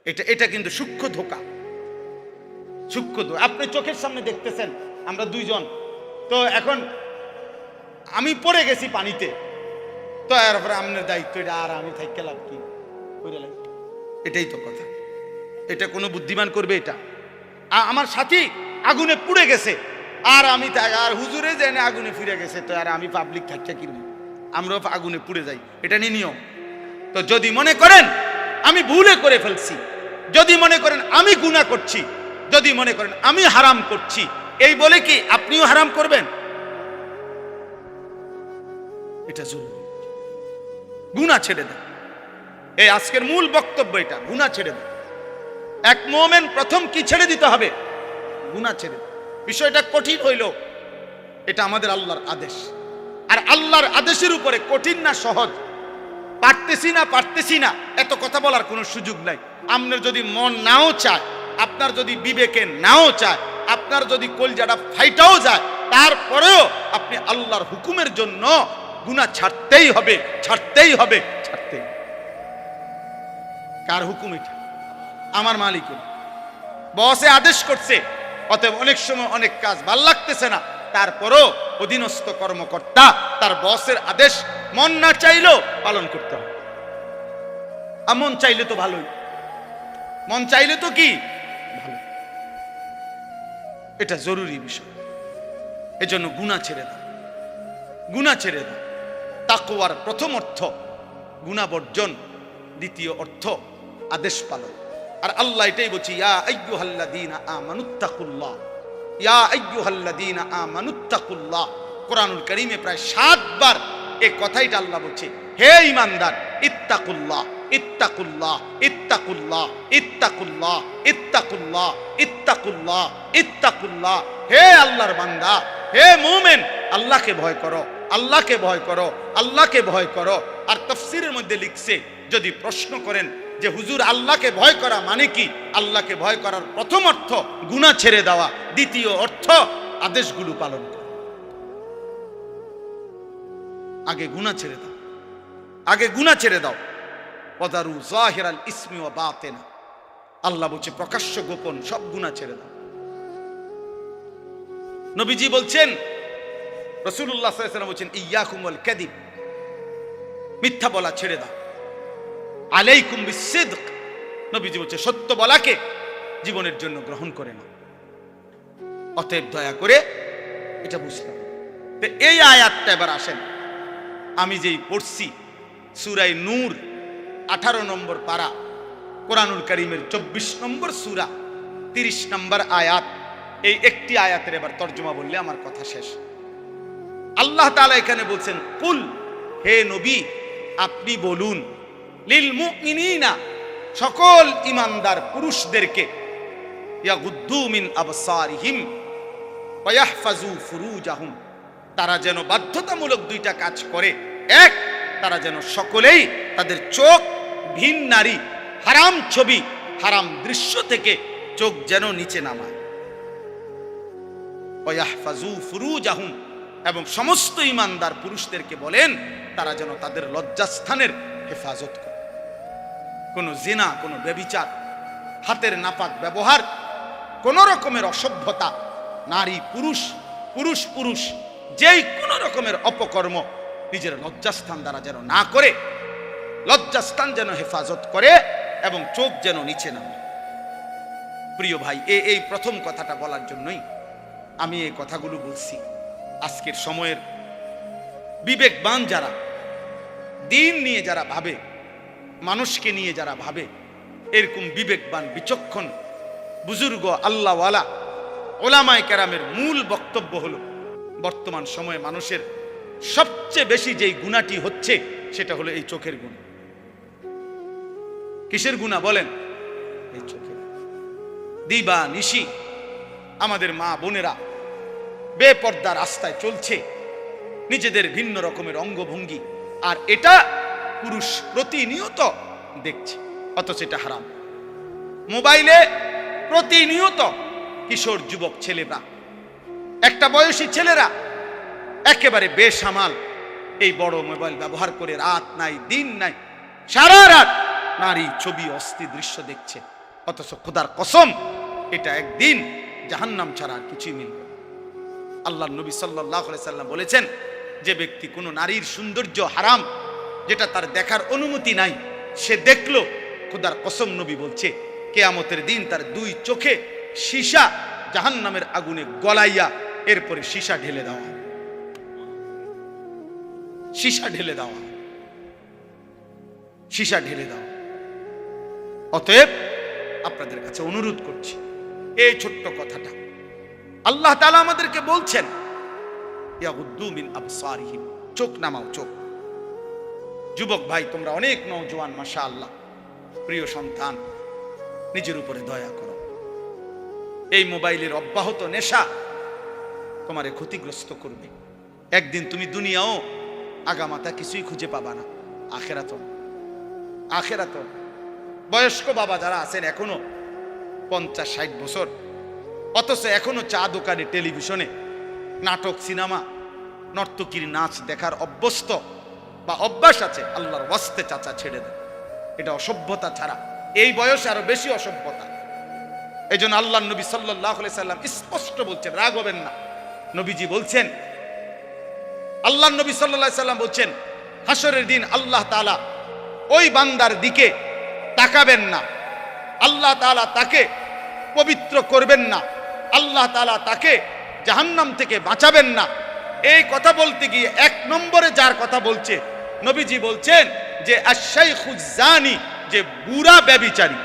এটা এটা কিন্তু সূক্ষ্ম ধোঁকা, সূক্ষ্ম ধোঁকা। আপনি চোখের সামনে দেখতেছেন আমরা দুইজন, তো এখন আমি পড়ে গেছি পানিতে, তো এরপরে আপনার দায়িত্ব এটা, আর আমি থাইকে লাভ কি? এটাই তো কথা। এটা কোনো বুদ্ধিমান করবে? এটা আমার সাথী আগুনে পুড়ে গেছে, আর আমি আর হুজুরে জেনে আগুনে ফিরে গেছে, তো আর আমি পাবলিক থাকতে কিনবো, আমরাও আগুনে পুড়ে যাই, এটা নিয়ে নিয়ম। তো যদি মনে করেন আমি ভুলে করে ফেলছি, যদি মনে করেন আমি গুনাহ করছি, যদি মনে করেন আমি হারাম করছি, এই বলে কি আপনিও হারাম করবেন? এটা জরুরি। গুনাহ ছেড়ে দেন, এই আজকের মূল বক্তব্য এটা, গুনাহ ছেড়ে দেন। এক মুমিন প্রথম কি ছেড়ে দিতে হবে? গুনাহ ছেড়ে। বিষয়টা কঠিন হইল, এটা আমাদের আল্লাহর আদেশ, আর আল্লাহর আদেশের উপরে কঠিন না সহজ, পারতেছি না এত কথা বলার কোনো সুযোগ নাই। আপনার যদি মন নাও চায়, আপনার যদি বিবেকে নাও চায়, আপনার যদি কলজাটা ফাইটাও যায়, তারপরেও আপনি আল্লাহর হুকুমের জন্য গুনাহ ছাড়তেই হবে, ছাড়তেই হবে, ছাড়তেই। কার হুকুম এটা? আমার মালিকের। বসে আদেশ করছে, অতএব অনেক সময় অনেক কাজ ভাল লাগতেছে না, তারপরও অধীনস্থ কর্মকর্তা তার বসের আদেশ মন না চাইলেও পালন করতে হবে। আর মন চাইলে তো ভালোই, মন চাইলে তো কি ভালো। এটা জরুরি বিষয়। এজন্য গুনাহ ছেড়ে দাও, গুনাহ ছেড়ে দাও। তাকওয়ার প্রথম অর্থ গুনাহ বর্জন, দ্বিতীয় অর্থ আদেশ পালন। আর আল্লাহ এটাই বলছি, ইয়া আইয়ুহাল্লাযীনা আমানুত্তাকুল্লাহ, ইয়া আইয়ুহাল্লাযীনা আমানুত্তাকুল্লাহ। কোরআনুল কারীমে প্রায় 7 বার এই কথাইটা আল্লাহ বলছে, হে ঈমানদার, ইত্তাকুল্লাহ, ইত্তাকুল্লাহ, ইত্তাকুল্লাহ, ইত্তাকুল্লাহ, ইত্তাকুল্লাহ, ইত্তাকুল্লাহ, ইত্তাকুল্লাহ। হে আল্লাহর বান্দা, হে মুমিন, আল্লাহকে ভয় করো, আল্লাহকে ভয় করো, আল্লাহকে ভয় করো। আর তাফসীরের মধ্যে লিখছে, যদি প্রশ্ন করেন যে হুজুর আল্লাহকে ভয় করা মানে কি, আল্লাহকে ভয় করার প্রথম অর্থ গুনাহ ছেড়ে দেওয়া, দ্বিতীয় অর্থ আদেশগুলো পালন করা। আগে গুনাহ ছেড়ে দাও, আগে গুনাহ ছেড়ে দাও। ওয়াদারু যাহিরাল ইসমি ওয়া বাতিনা, আল্লাহ বলছে প্রকাশ্য গোপন সব গুনাহ ছেড়ে দাও। নবীজি বলছেন, রাসূলুল্লাহ সাল্লাল্লাহু আলাইহি ওয়াসাল্লাম বলছেন, ইয়াকুম ওয়াল কাযিব, মিথ্যা বলা ছেড়ে দাও। আলাইকুম বিসসিদক, নবীজি বলছে সত্য বলাকে জীবনের জন্য গ্রহণ করে নাও। অতএব দয়া করে এটা বুঝতে হবে। তো এই আয়াতটা এবার আসেন, আমি যেই পড়ছি সূরা নূর 18 নম্বর পারা, কোরআনুল কারীমের 24 নম্বর সূরা 30 নম্বর আয়াত, এই একটি আয়াতের এবার তর্জমা বললে আমার কথা শেষ। আল্লাহ তাআলা এখানে বলছেন, কুল, হে নবী আপনি বলুন, লিল মুমিনিনা, সকল ঈমানদার পুরুষদেরকে, ইয়াগুদ্দু মিন আবসারিহিম ওয়া ইয়াহফাজু ফুরুজাহুম, তারা যেন বাধ্যতামূলক দুইটা কাজ করে। এক, তারা যেন সকলেই তাদের চোখ ভিন নারী, হারাম ছবি, হারাম দৃশ্য থেকে চোখ যেন নিচে নামায়। ওয়া ইয়াহফাজু ফুরুজাহুম, এবং সমস্ত ঈমানদার পুরুষদেরকে বলেন তারা যেন তাদের লজ্জাস্থানের হেফাজত করে। কোনো জিনা, কোনো ব্যভিচার, হাতের নাপাক ব্যবহার, কোন রকমের অসভ্যতা, নারী পুরুষ, পুরুষ পুরুষ, যেই কোন রকমের অপকর্ম নিজের লজ্জাস্থান দ্বারা যেন না করে, লজ্জাস্থান যেন হেফাজত করে এবং চোখ যেন নিচে নামে। প্রিয় ভাই, এই প্রথম কথাটা বলার জন্যই আমি এই কথাগুলো বলছি। আজকের সময়ের বিবেকবান যারা, দিন নিয়ে যারা ভাবে, মানুষকে নিয়ে যারা ভাবে, এরকম বিবেকবান বিচক্ষণ বুজুর্গ আল্লাহওয়ালা ওলামায়ে কেরামের মূল বক্তব্য হলো, বর্তমান সময়ে মানুষের সবচেয়ে বেশি যেই গুনাহটি হচ্ছে সেটা হলো এই চোখের গুনাহ। কিসের গুনাহ বলেন? এই চোখের। দিবা নিশি আমাদের মা বোনেরা বেপর্দা রাস্তায় চলছে, নিজেদের ভিন্ন রকমের অঙ্গভঙ্গি, আর এটা পুরুষ প্রতিনিয়ত দেখছে, অথচ এটা হারাম। মোবাইলে প্রতিনিয়ত কিশোর যুবক ছেলেরা, একটা বয়সী ছেলেরা একেবারে বেসামাল এই বড় মোবাইল ব্যবহার করে রাত নাই দিন নাই, সারা রাত নারী, ছবি, অস্থি দৃশ্য দেখছে, অথচ খোদার কসম এটা একদিন জাহান্নাম ছাড়া আর কিছুই মিলবে না। আল্লাহর নবী সাল্লাল্লাহু আলাইহি সাল্লাম বলেছেন, যে ব্যক্তি কোনো নারীর সৌন্দর্য হারাম, যেটা তার দেখার অনুমতি নাই, সে দেখলো, খোদার কসম নবী বলছে কিয়ামতের দিন তার দুই চোখে সীসা জাহান্নামের আগুনে গলাইয়া এরপরে সীসা ঢেলে দেওয়া, সীসা ঢেলে দেওয়া, সীসা ঢেলে দেওয়া। অতএব আপনাদের কাছে অনুরোধ করছি, এই ছোট্ট কথাটা আল্লাহ তাআলা আমাদেরকে বলছেন, ইয়াগুদ্দু মিন আবসারিহিম, চোখ নামাও, চোখ। যুবক ভাই, তোমরা অনেক নওজোয়ান, মাশাআল্লাহ, প্রিয় সন্তান, নিজের উপরে দয়া করো। এই মোবাইলের অব্যাহত নেশা তোমারে ক্ষতিগ্রস্ত করবে। একদিন তুমি দুনিয়াও আগামাতা কিছুই খুঁজে পাবা না, আখেরাত, আখেরাত। বয়স্ক বাবা যারা আছেন এখনো 50-60 বছর, অথচ এখনো চা দোকানে, টেলিভিশনে নাটক, সিনেমা, নর্তকীর নাচ দেখার অভ্যস্ত বা অভ্যাস আছে, আল্লাহর ওয়াস্তে চাচা ছেড়ে দেন। এটা অসভ্যতা ছাড়া এই বয়সে আরো বেশি অসভ্যতা। এই জন্য আল্লাহ নবী সাল্লাল্লাহু আলাইহি সাল্লাম স্পষ্ট বলছেন, রাগ হবেন না, নবীজি বলছেন, আল্লাহ নবী সাল্লাল্লাহু আলাইহি সাল্লাম বলছেন, হাসরের দিন আল্লাহ তাআলা ওই বান্দার দিকে তাকাবেন না, আল্লাহ তাআলা তাকে পবিত্র করবেন না, আল্লাহ তাআলা তাকে জাহান্নাম থেকে বাঁচাবেন না। এই কথা বলতে গিয়ে 1 নম্বরে যার কথা বলছে, নবীজি বলছেন যে আশ-শাইখুজ জানি, যে বুড়া ব্যভিচারী।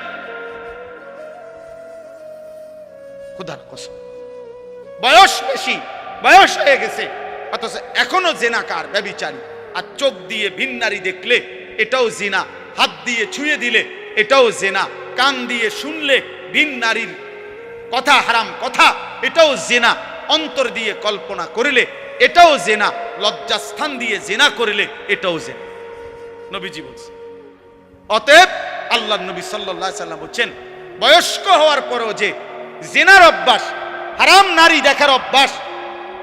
খোদার কসম, বয়স বেশি, বয়স হয়ে গেছে, অথচ এখনো জিনাকার, ব্যভিচারী। আর চোখ দিয়ে ভিন নারী দেখলে এটাও জিনা, হাত দিয়ে ছুঁয়ে দিলে এটাও জিনা, কান দিয়ে শুনলে ভিন নারীর কথা, হারাম কথা, এটাও জিনা, অন্তর দিয়ে কল্পনা করিলে এটাও জিনা, লজ্জাস্থান দিয়ে জিনা করিলে এটাও জিনা, নবীজি বলছেন। অতএব আল্লাহর নবী সাল্লাল্লাহু আলাইহি সাল্লাম বলছেন, বয়স্ক হওয়ার পরেও যে জিনার অভ্যাস, হারাম নারী দেখার অভ্যাস,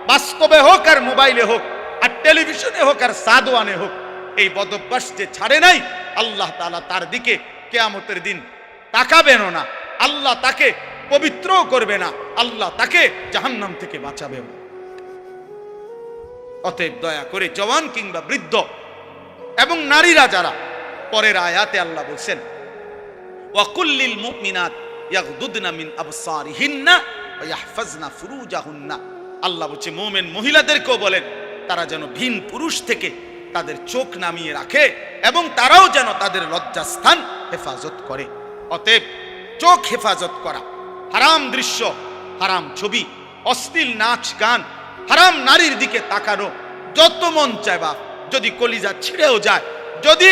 বাস্তবে হোক আর মোবাইলে হোক আর টেলিভিশনে হোক আর সাদওয়ানে হোক, এই বদঅভ্যাস যে ছাড়ে নাই, আল্লাহ তাআলা তার দিকে কিয়ামতের দিন তাকাবেনও না, আল্লাহ তাকে পবিত্রও করবে না, আল্লাহ তাকে জাহান্নাম থেকে বাঁচাবে। অতএব দয়া করে জওয়ান কিংবা বৃদ্ধ এবং নারীরা যারা, পরের আয়াতে আল্লাহ বলছেন, ওয়া কুল্লিল মুমিনাত ইয়াগদুদনা মিন আবসারিহিন্না ওয়া ইয়াহফাজনা ফুরুজাহুন্না। আল্লাহ বলছে মুমিন মহিলাদেরকেও বলেন তারা যেন ভিন পুরুষ থেকে তাদের চোখ নামিয়ে রাখে এবং তারাও যেন তাদের লজ্জাস্থান হেফাজত করে। অতএব চোখ হেফাজত করা, হারাম দৃশ্য, হারাম ছবি, অশ্লীল নাচ গান, হারাম নারীর দিকে তাকানো যত মন চায়, বা যদি কলিজা ছিঁড়েও যায়, যদি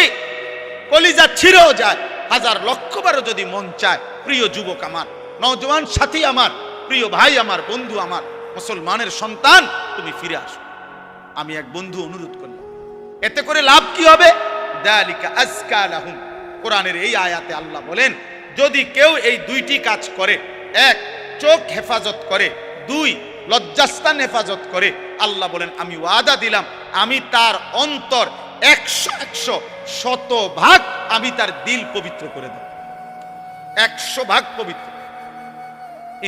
কলিজা ছিঁড়েও যায়, 1000 লক্ষবারও যদি মন চায়, প্রিয় যুবক আমার, নওজওয়ান সাথী আমার, প্রিয় ভাই আমার, বন্ধু আমার, মুসলমানের সন্তান, তুমি ফিরে আসো। আমি এক বন্ধু অনুরোধ করলাম, এতে করে লাভ কি হবে? যালিকা আযকা লাহুম। কোরআনের এই আয়াতে আল্লাহ বলেন, যদি কেউ এই 2টি কাজ করে, 1 চোখ হেফাজত করে, 2 লজ্জাস্থান হেফাজত করে, আল্লাহ বলেন আমি ওয়াদা দিলাম, আমি তার অন্তর 100 শতভাগ আমি তার দিল পবিত্র করে দেব, 100 পবিত্র।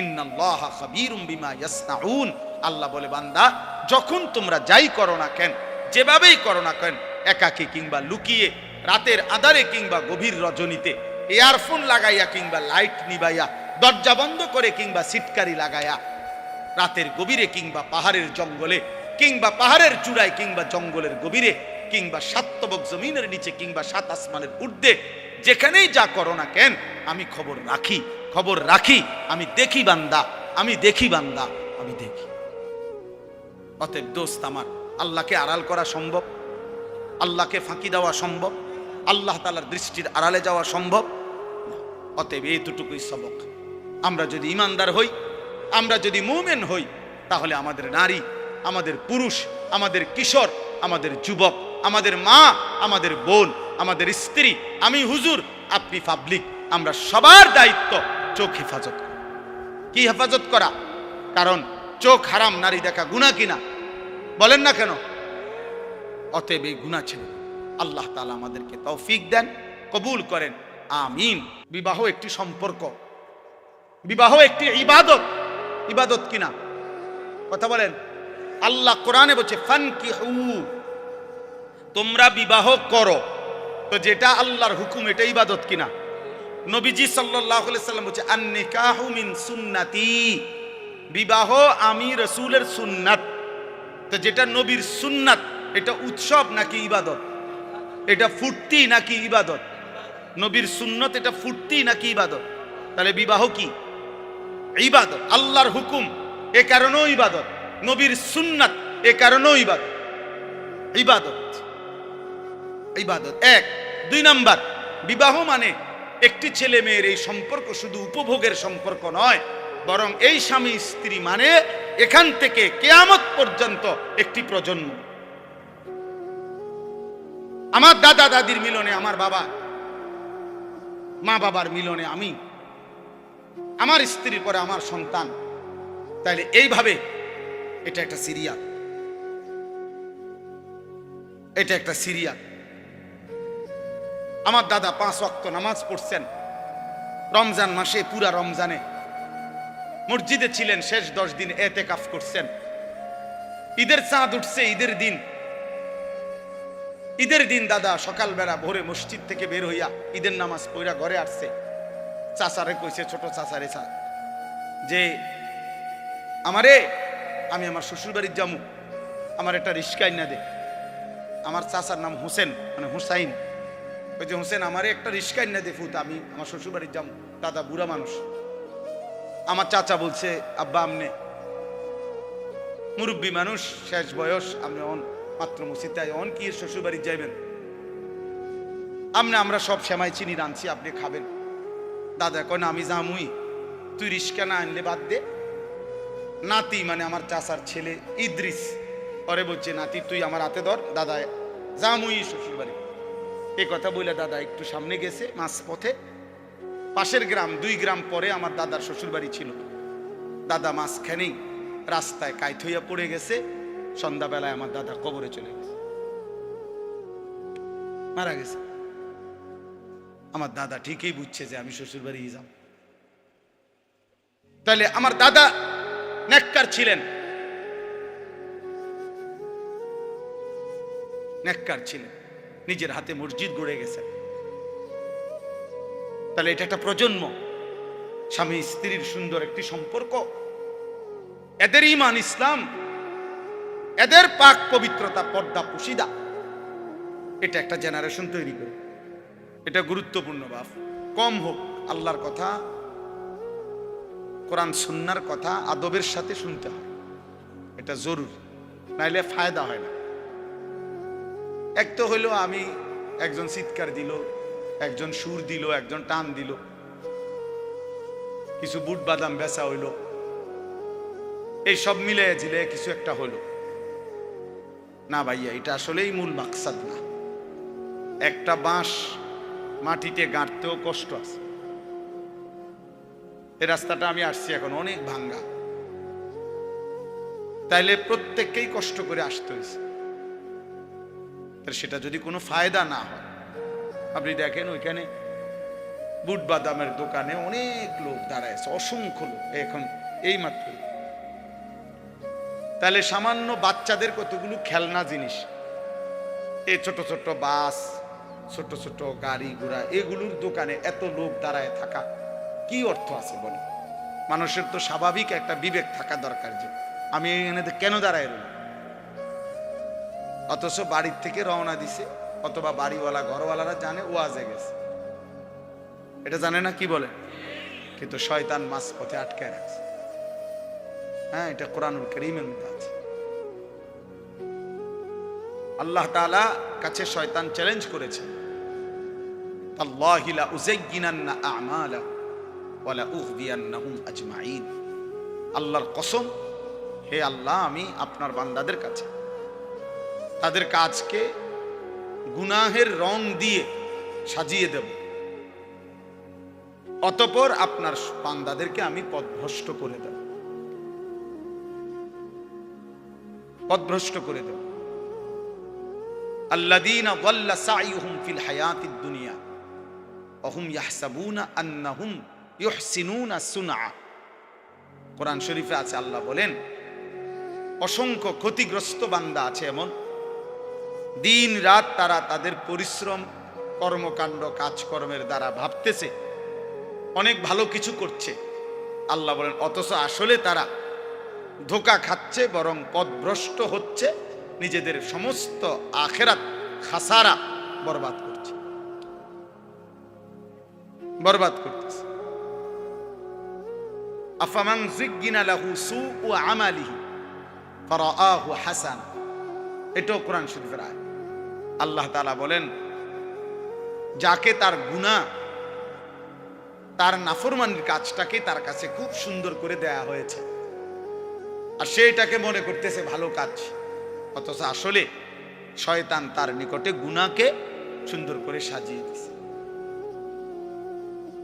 ইন্নাল্লাহা খাবীরুম বিমা ইয়াসনাউন। আল্লাহ বলে, বান্দা যখন তোমরা যাই করো না কেন, যেভাবেই করো না কেন, একাকী কিংবা লুকিয়ে, রাতের আঁধারে কিংবা গভীর রজনীতে, ইয়ারফোন লাগাইয়া কিংবা লাইট নিবাইয়া, দরজা বন্ধ করে কিংবা সিটকারি লাগাইয়া, রাতের গভীরে কিংবা পাহাড়ের জঙ্গলে কিংবা পাহাড়ের চূড়ায় কিংবা জঙ্গলের গভীরে কিংবা 7 তবক জমিনের নিচে কিংবা 7 আসমানের ঊর্ধ্বে, যেখানেই যা করো না কেন, আমি খবর রাখি, খবর রাখি, আমি দেখি বান্দা, আমি দেখি বান্দা, আমি দেখি। অতএব দোস্ত আমার, আল্লাহকে আড়াল করা সম্ভব? আল্লাহকে ফাঁকি দেওয়া সম্ভব? আল্লাহ তাআলার দৃষ্টির আড়ালে যাওয়া সম্ভব? অতএব এইটুকুই সবক। আমরা যদি ইমানদার হই, আমরা যদি মুমিন হই, তাহলে আমাদের নারী, আমাদের পুরুষ, আমাদের কিশোর, আমাদের যুবক, আমাদের মা, আমাদের বোন, আমাদের স্ত্রী, আমি হুজুর, আপনি পাবলিক, আমরা সবার দায়িত্ব চোখ হেফাজত করা। কি হেফাজত করা? কারণ চোখ হারাম নারী দেখা গুনাহ কিনা? বলেন না কেন? অতএব এই গুনাহ ছিল। আল্লাহ তাআলা আমাদেরকে তৌফিক দেন, কবুল করেন। আমিন। বিবাহ একটি সম্পর্ক, বিবাহ একটি ইবাদত। ইবাদত কিনা কথা বলেন? আল্লাহ কোরআনে বলছে ফানকিহু, তোমরা বিবাহ করো। তো যেটা আল্লাহর হুকুম এটা ইবাদত কিনা? নবীজি সাল্লাল্লাহু আলাইহি সাল্লাম বলছে আন-নিকাহু মিন সুন্নতি, বিবাহ আমি রাসূলের সুন্নাত। তো যেটা নবীর সুন্নাত এটা উৎসব নাকি ইবাদত? এটা ফুর্তি নাকি ইবাদত? নবীর সুন্নত এটা ফুর্তি নাকি ইবাদত? তাহলে বিবাহ কি? ইবাদত। আল্লাহর হুকুম এ কারণেও ইবাদত, নবীর সুন্নাত এ কারণেও ইবাদত। ইবাদত ইবাদত এক। দুই নাম্বার, বিবাহ মানে একটি ছেলে মেয়ের এই সম্পর্ক শুধু উপভোগের সম্পর্ক নয়, বরং এই স্বামী স্ত্রী মানে এখান থেকে কিয়ামত পর্যন্ত একটি প্রজন্ম। আমার দাদা দাদির মিলনে আমার বাবা, মা বাবার মিলনে আমি, আমার স্ত্রীর পরে আমার সন্তান। তাইলে এইভাবে এটা একটা সিরিয়াল, এটা একটা সিরিয়াল। আমার দাদা 5 ওয়াক্ত নামাজ পড়ছেন রমজান মাসে, পুরা রমজানে মসজিদে ছিলেন, শেষ 10 দিন এতেকাফ করছেন। ঈদের চাঁদ উঠছে, ঈদের দিন দাদা সকালবেলা ভোরে মসজিদ থেকে বের হইয়া ঈদের নামাজ পড়া ঘরে আসছে। চাচারে কইছে, ছোট চাচারে, যে আমি আমার শ্বশুর বাড়ির যামু, আমার একটা রিস্কা না দে। আমার চাচার নাম হোসেন, মানে হুসাইন। ওই যে হোসেন, আমারে একটা রিস্কা না দে ফুত, আমি আমার শ্বশুর বাড়ির যামু। দাদা বুড়া মানুষ। আমার চাচা বলছে, আব্বা আমনে মুরব্বী মানুষ, শেষ বয়স, আপনি মাত্র মসজিদে অন কি শ্বশুর বাড়ি যাইবেন? আমরা সব সেমাই চিনি রাঁধছি, আপনি খাবেন। দাদা কয় না, আমি জামুই, তুই রিস্কা না আনলে বাদ দে। নাতি মানে আমার চাচার ছেলে ইদ্রিস, পরে বলছে নাতি তুই আমার হাতে ধর, দাদা জামুই শ্বশুর বাড়ি। এই কথা বলে দাদা একটু সামনে গেছে, মাঝ পথে পাশের গ্রাম, 2 গ্রাম পরে আমার দাদার শ্বশুর বাড়ি ছিল। দাদা মাঝখানেই রাস্তায় কাইত হইয়া পড়ে গেছে। সন্ধ্যাবেলায় আমার দাদা কবরে চলে গেছে, মারা গেছে। আমার দাদা ঠিকই বুঝছে যে আমি শ্বশুর বাড়ি যাব। তাহলে আমার দাদা নেককার ছিলেন, নেককার ছিলেন, নিজের হাতে মসজিদ গড়ে গেছেন। তাহলে এটা একটা প্রজন্ম, স্বামী স্ত্রীর সুন্দর একটি সম্পর্ক, এদের ঈমান ইসলাম, এদের পাক পবিত্রতা, পর্দা পুশিদা, এটা একটা জেনারেশন তৈরি করে। এটা গুরুত্বপূর্ণ বাপ, কম হোক আল্লাহর কথা, কোরআন সুন্নাহর কথা আদবের সাথে শুনতে হয়, এটা জরুরি, নাইলে ফায়দা হয় না। এক তো হইলো আমি, একজন চিৎকার দিল, একজন সুর দিল, একজন টান দিল, কিছু বুট বাদাম বেচা হইল, এই সব মিলে ঝিলে কিছু একটা হলো না। ভাইয়া এটা আসলেই মূল মাকসাদ না। একটা বাঁশ মাটিতে গাঁটতেও কষ্ট আছে। এই রাস্তাটা আমি আসছি এখন অনেক ভাঙ্গা, তাইলে প্রত্যেককেই কষ্ট করে আসতে হয়েছে। সেটা যদি কোনো ফায়দা না হয়, আপনি দেখেন ওইখানে বুট বাদামের দোকানে অনেক লোক দাঁড়ায় আছে, অসংখ্য লোক এখন এই মাত্র। তাহলে সামান্য বাচ্চাদের কতগুলো খেলনা জিনিস, এই ছোট ছোট বাস, ছোট ছোট গাড়ি ঘোড়া, এগুলোর দোকানে এত লোক দাঁড়ায় থাকা কি অর্থ আছে বলে? মানুষের তো স্বাভাবিক একটা বিবেক থাকা দরকার যে আমি এখানে কেন দাঁড়ায় রইলাম। অথচ বাড়ির থেকে রওনা দিছে, অথবা বাড়িওয়ালা ঘরওয়ালারা জানে ওয়াজে গেছে, এটা জানে না, কি বলে? কিন্তু শয়তান মাঝ পথে আটকে রাখছে। হ্যাঁ, এটা কোরআনুল কারীমের মধ্যে আছে। আল্লাহ তাআলা কাছে শয়তান চ্যালেঞ্জ করেছে, আল্লাহি লা উযায়্যিনান্না আ'মালা ওয়া লা উগবিয়ান্নাহুম আজমাইন। আল্লাহর কসম, হে আল্লাহ, আমি আপনার বান্দাদের কাছে তাদের কাজকে গুনাহের রং দিয়ে সাজিয়ে দেব, অতঃপর আপনার বান্দাদেরকে আমি পথভ্রষ্ট করে দেব, পথভ্রষ্ট করে দেব। আল্লাযীনা যাল্লা সাইয়ুহুম ফিল হায়াতিদ দুনিয়া অহুম ইয়াহসাবুনা আন্নাহুম ইউহসিনুনা সুনআ। কোরআন শরীফে আছে, আল্লাহ বলেন অসংখ্য ক্ষতিগ্রস্ত বান্দা আছে এমন, দিন রাত তারা তাদের পরিশ্রম কর্মকাণ্ড কাজকর্মের দ্বারা ভাবতেছে অনেক ভালো কিছু করছে। আল্লাহ বলেন অথচ আসলে তারা ধোঁকা খাচ্ছে, বরং পথভ্রষ্ট হচ্ছে, নিজেদের সমস্ত আখিরাত খাসারা বরবাদ করছে, বরবাদ করতেছে। আফামান যুগিনা লাহু সুউ আমালিহি ফারাআহু হাসানা, এটাও কোরআন শরীফের আয়াত। আল্লাহ তাআলা বলেন যাকে তার গুনাহ, তার নাফরমানির কাজটাকে তার কাছে খুব সুন্দর করে দেয়া হয়েছে, আর সে এটাকে মনে করতেছে ভালো কাজ, অথচ আসলে শয়তান তার নিকটে গুনাহকে সুন্দর করে সাজিয়ে দিছে,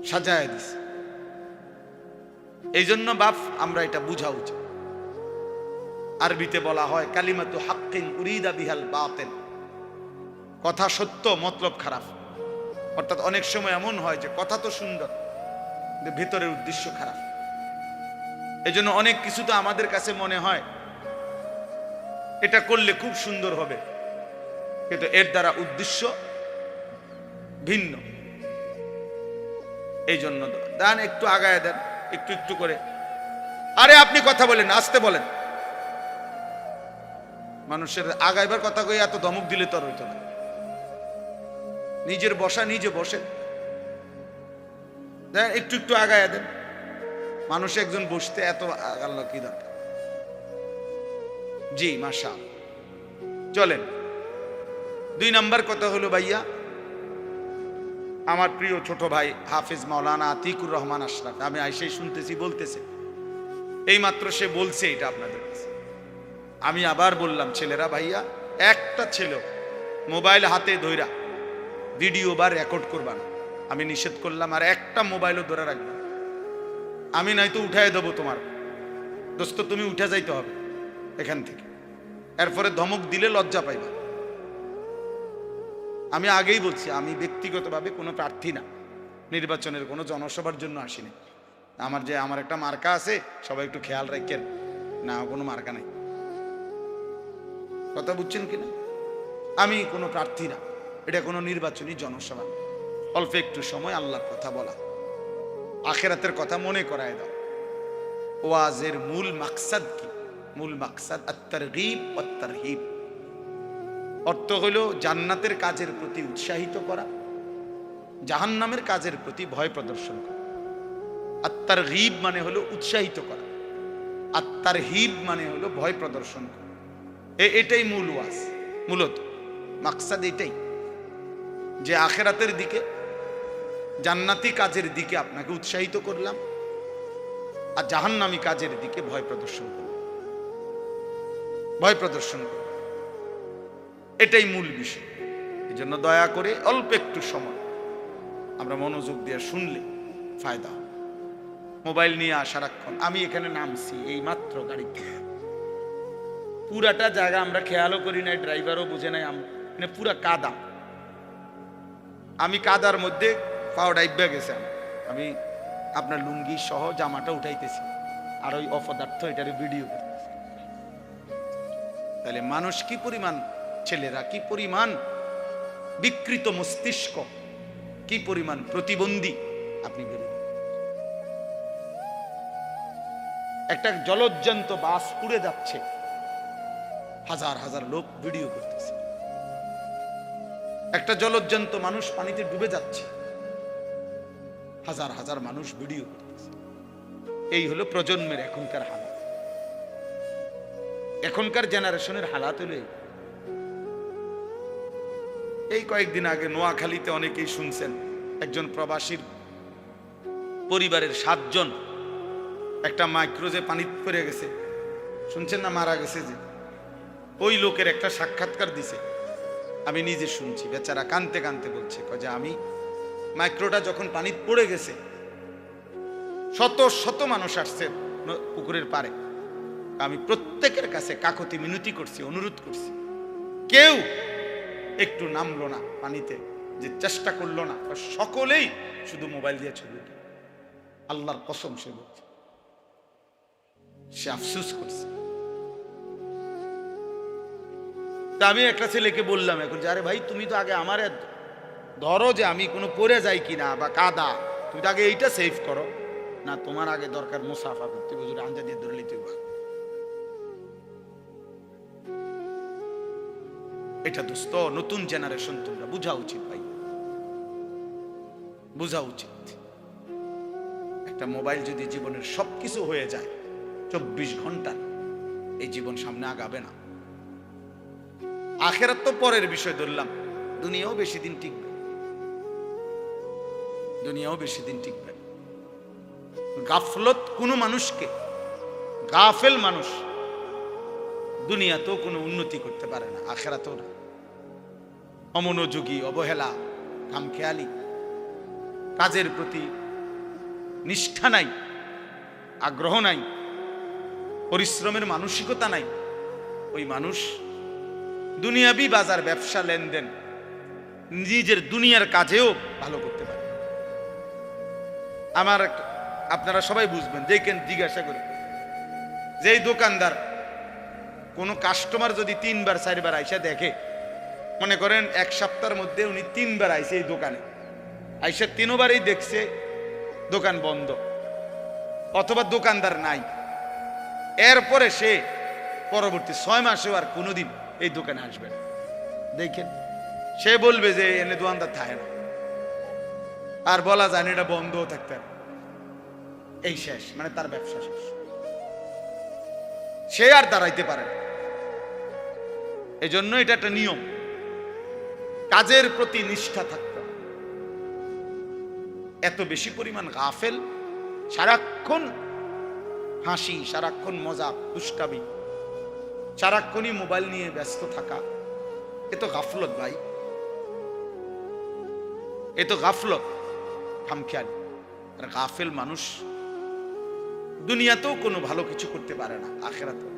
সাজায় দিছে। এই জন্য বাপ আমরা এটা বুঝা উচিত। আরবিতে বলা হয় কালিমাতু হাক্কিন উরিদা বিহাল বাতিল, কথা সত্য মতলব খারাপ। অর্থাৎ অনেক সময় এমন হয় যে কথা তো সুন্দর কিন্তু ভিতরের উদ্দেশ্য খারাপ। এই জন্য অনেক কিছু তো আমাদের কাছে মনে হয় এটা করলে খুব সুন্দর হবে, কিন্তু এর দ্বারা উদ্দেশ্য ভিন্ন। এই জন্য দেন একটু আগায় দেন, একটু একটু করে। আরে আপনি কথা বলেন, আসতে বলেন। মানুষের আগাইবার কথা কই এত ধমক দিলে তো আর হইতো না। নিজের বসা নিজে বসে দেন, একটু একটু আগায় দেন। মানুষ একজন বসতে এত আগালো কি দরকার? জি মাশাআল্লাহ। চলেন, 2 নাম্বার কথা হলো ভাইয়া, আমার প্রিয় ছোট ভাই হাফিজ মাওলানা আতিকুর রহমান আশরাফ, আমি আইসাই শুনতেছি বলতেছে, এইমাত্র সে বলছে এটা আপনাদের কাছে। আমি আবার বললাম ছেলেরা, ভাইয়া একটা ছেলে মোবাইল হাতে ধইরা ভিডিও বা রেকর্ড করবা না, আমি নিষেধ করলাম। আর একটা মোবাইলও ধরে রাখবে, আমি নয়তো উঠাই দেবো তোমার দোস্ত, তুমি উঠে যাইতে হবে এখান থেকে। এরপরে ধমক দিলে লজ্জা পাইবা। আমি আগেই বলছি, আমি ব্যক্তিগতভাবে কোনো প্রার্থী না, নির্বাচনের কোনো জনসভার জন্য আসিনি। আমার একটা মার্কা আছে, সবাই একটু খেয়াল রাখেন না, কোনো মার্কা নাই। কথা বুঝছেন কিনা? আমি কোনো প্রার্থী না, এটা কোনো নির্বাচনী জনসভা। অল্প একটু সময় আল্লাহর কথা বলা, আখিরাতের কথা মনে করায় দাও। ওয়াজের মূল মাকসাদ কি? মূল মাকসাদ আত-তারগীব ওয়াত-তারহীব। অর্থ হলো জান্নাতের কাজের প্রতি উৎসাহিত করা, জাহান্নামের কাজের প্রতি ভয় প্রদর্শন করা। আত-তারগীব মানে হলো উৎসাহিত করা, আত-তারহীব মানে হলো ভয় প্রদর্শন করা। এটাই মূল ওয়াজ, মূলত মাকসাদ এটাই, যে আখিরাতের দিকে, জান্নাতি কাজের দিকে আপনাকে উৎসাহিত করলাম, আর জাহান্নামী কাজের দিকে ভয় প্রদর্শন করলাম, ভয় প্রদর্শন করলাম। এটাই মূল বিষয়। এই জন্য দয়া করে অল্প একটু সময় আমরা মনোযোগ দিয়ে শুনলে ফায়দা হবে। মোবাইল নিয়ে সারাক্ষণ, আমি এখানে নামছি এই মাত্র গাড়িতে, পুরাটা জায়গা আমরা খেয়ালও করি নাই, ড্রাইভারও বুঝে নাই, মানে পুরা কাদা। আমি কাদার মধ্যে পাও ডাইবা গেছে, আমি আপনার লুঙ্গি সহ জামাটা উঠাইতেছি, আর ওই অপদার্থ এটারে ভিডিও করতেছি। তাহলে মানুষ কি পরিমাণ, ছেলেরা কি পরিমাণ বিকৃত মস্তিষ্ক, কি পরিমাণ প্রতিবন্ধী আপনি বেরোন। একটা জলজ্জান্ত বাস পুড়ে যাচ্ছে, হাজার হাজার লোক ভিডিও করতেছে। একটা জলজ্জান্ত মানুষ পানিতে ডুবে যাচ্ছে, হাজার হাজার মানুষ ভিডিও করতেছে। এই হলো প্রজন্মের এখনকার হালাত, এখনকার জেনারেশনের হালাত হলো এই। কয়েকদিন আগে নোয়াখালীতে অনেকেই শুনছেন, একজন প্রবাসীর পরিবারের 7 জন একটা মাইক্রোজে পানি পড়ে গেছে, শুনছেন না, মারা গেছে। যে ওই লোকের একটা সাক্ষাৎকার দিছে, আমি নিজে শুনছি। বেচারা কানতে কানতে বলছে যে আমি মাইক্রোটা যখন পানি পড়ে গেছে, শত শত মানুষ আসছে পুকুরের পারে, আমি প্রত্যেকের কাছে কাকতি মিনতি করছি, অনুরোধ করছি, কেউ একটু নামলো না পানিতে, যে চেষ্টা করলো না। সকলেই শুধু মোবাইল দিয়ে ছবি ওঠে। আল্লাহর কসম সে বলছে, সে আফসোস করছে। তা আমি একটা ছেলেকে বললাম এখন যে, আরে ভাই তুমি তো আগে আমার ধরো যে আমি কোনো পড়ে যাই কিনা বা কাদা, তুমি তো আগে এইটা সেভ করো না। তোমার আগে দরকার মুসাফা করতে, হুজুর আঞ্জা দিয়ে ধরলি তুই। এটা দোস্ত নতুন জেনারেশন, তোমরা বুঝা উচিত ভাই, বুঝা উচিত। একটা মোবাইল যদি জীবনের সবকিছু হয়ে যায় 24 ঘন্টা, এই জীবন সামনে আগাবে না। আখেরাত তো পরের বিষয় ধরলাম, দুনিয়াও বেশি দিন টিকবে, দুনিয়াও বেশি দিন টিকবে। গাফলত কোনো মানুষকে, গাফেল মানুষ দুনিয়াতেও কোনো উন্নতি করতে পারে না, আখেরাতেও না। অমনোযোগী, অবহেলা, খামখেয়ালি, কাজের প্রতি নিষ্ঠা নাই, আগ্রহ নাই, পরিশ্রমের মানসিকতা নাই, ওই মানুষ দুনিয়াবি বাজার, ব্যবসা, লেনদেন, নিজের দুনিয়ার কাজেও ভালো করতে পারে। আমার আপনারা সবাই বুঝবেন, দেখেন জিজ্ঞাসা করে, যেই দোকানদার কোনো কাস্টমার যদি 3 বার 4 বার আইসা দেখে, মনে করেন এক সপ্তাহের মধ্যে উনি 3 বার আইসে এই দোকানে, আইসা 3 বারই দেখছে দোকান বন্ধ অথবা দোকানদার নাই, এরপরে সে পরবর্তী 6 মাসেও আর কোনোদিন এই দোকানে আসবে না। দেখেন, সে বলবে যে এনে দোকানদার থাকে না, আর বলা যায় না এটা বন্ধও থাকতে হবে, এই শেষ, মানে তার ব্যবসা শেষ, সে আর দাঁড়াইতে পারে না। এই জন্য এটা একটা নিয়ম, কাজের প্রতি নিষ্ঠা থাকতে হবে। এত বেশি পরিমাণ গাফেল, সারাক্ষণ হাসি, সারাক্ষণ মজা, দুষ্টামি, সারাক্ষণই মোবাইল নিয়ে ব্যস্ত থাকা, এ তো গাফলত ভাই, এ তো গাফলত, খামখেয়ালি। আর গাফেল মানুষ দুনিয়াতেও কোনো ভালো কিছু করতে পারে না, আখেরাতেও।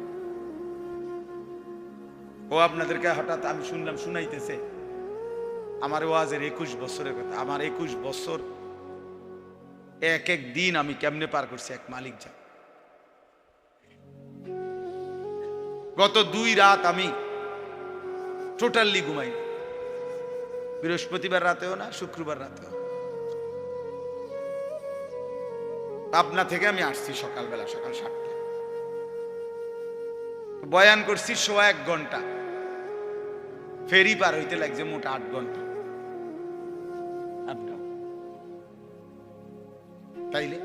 ও আপনাদেরকে হঠাৎ আমি শুনলাম শুনাইতেছে আমার ওয়াজের 21 বছরের কথা। আমার 21 বছর এক এক দিন আমি কেমনে পার করছি এক মালিক যা। গত 2 রাত আমি টোটালি ঘুমাই, বৃহস্পতিবার রাতেও না, শুক্রবার রাতেও। পাবনা থেকে আমি আসছি সকালবেলা, সকাল 7টায় বয়ান করছি 1 ঘন্টা, ফেরি পার হইতে লাগছে মোট 8 ঘন্টা। তাইলে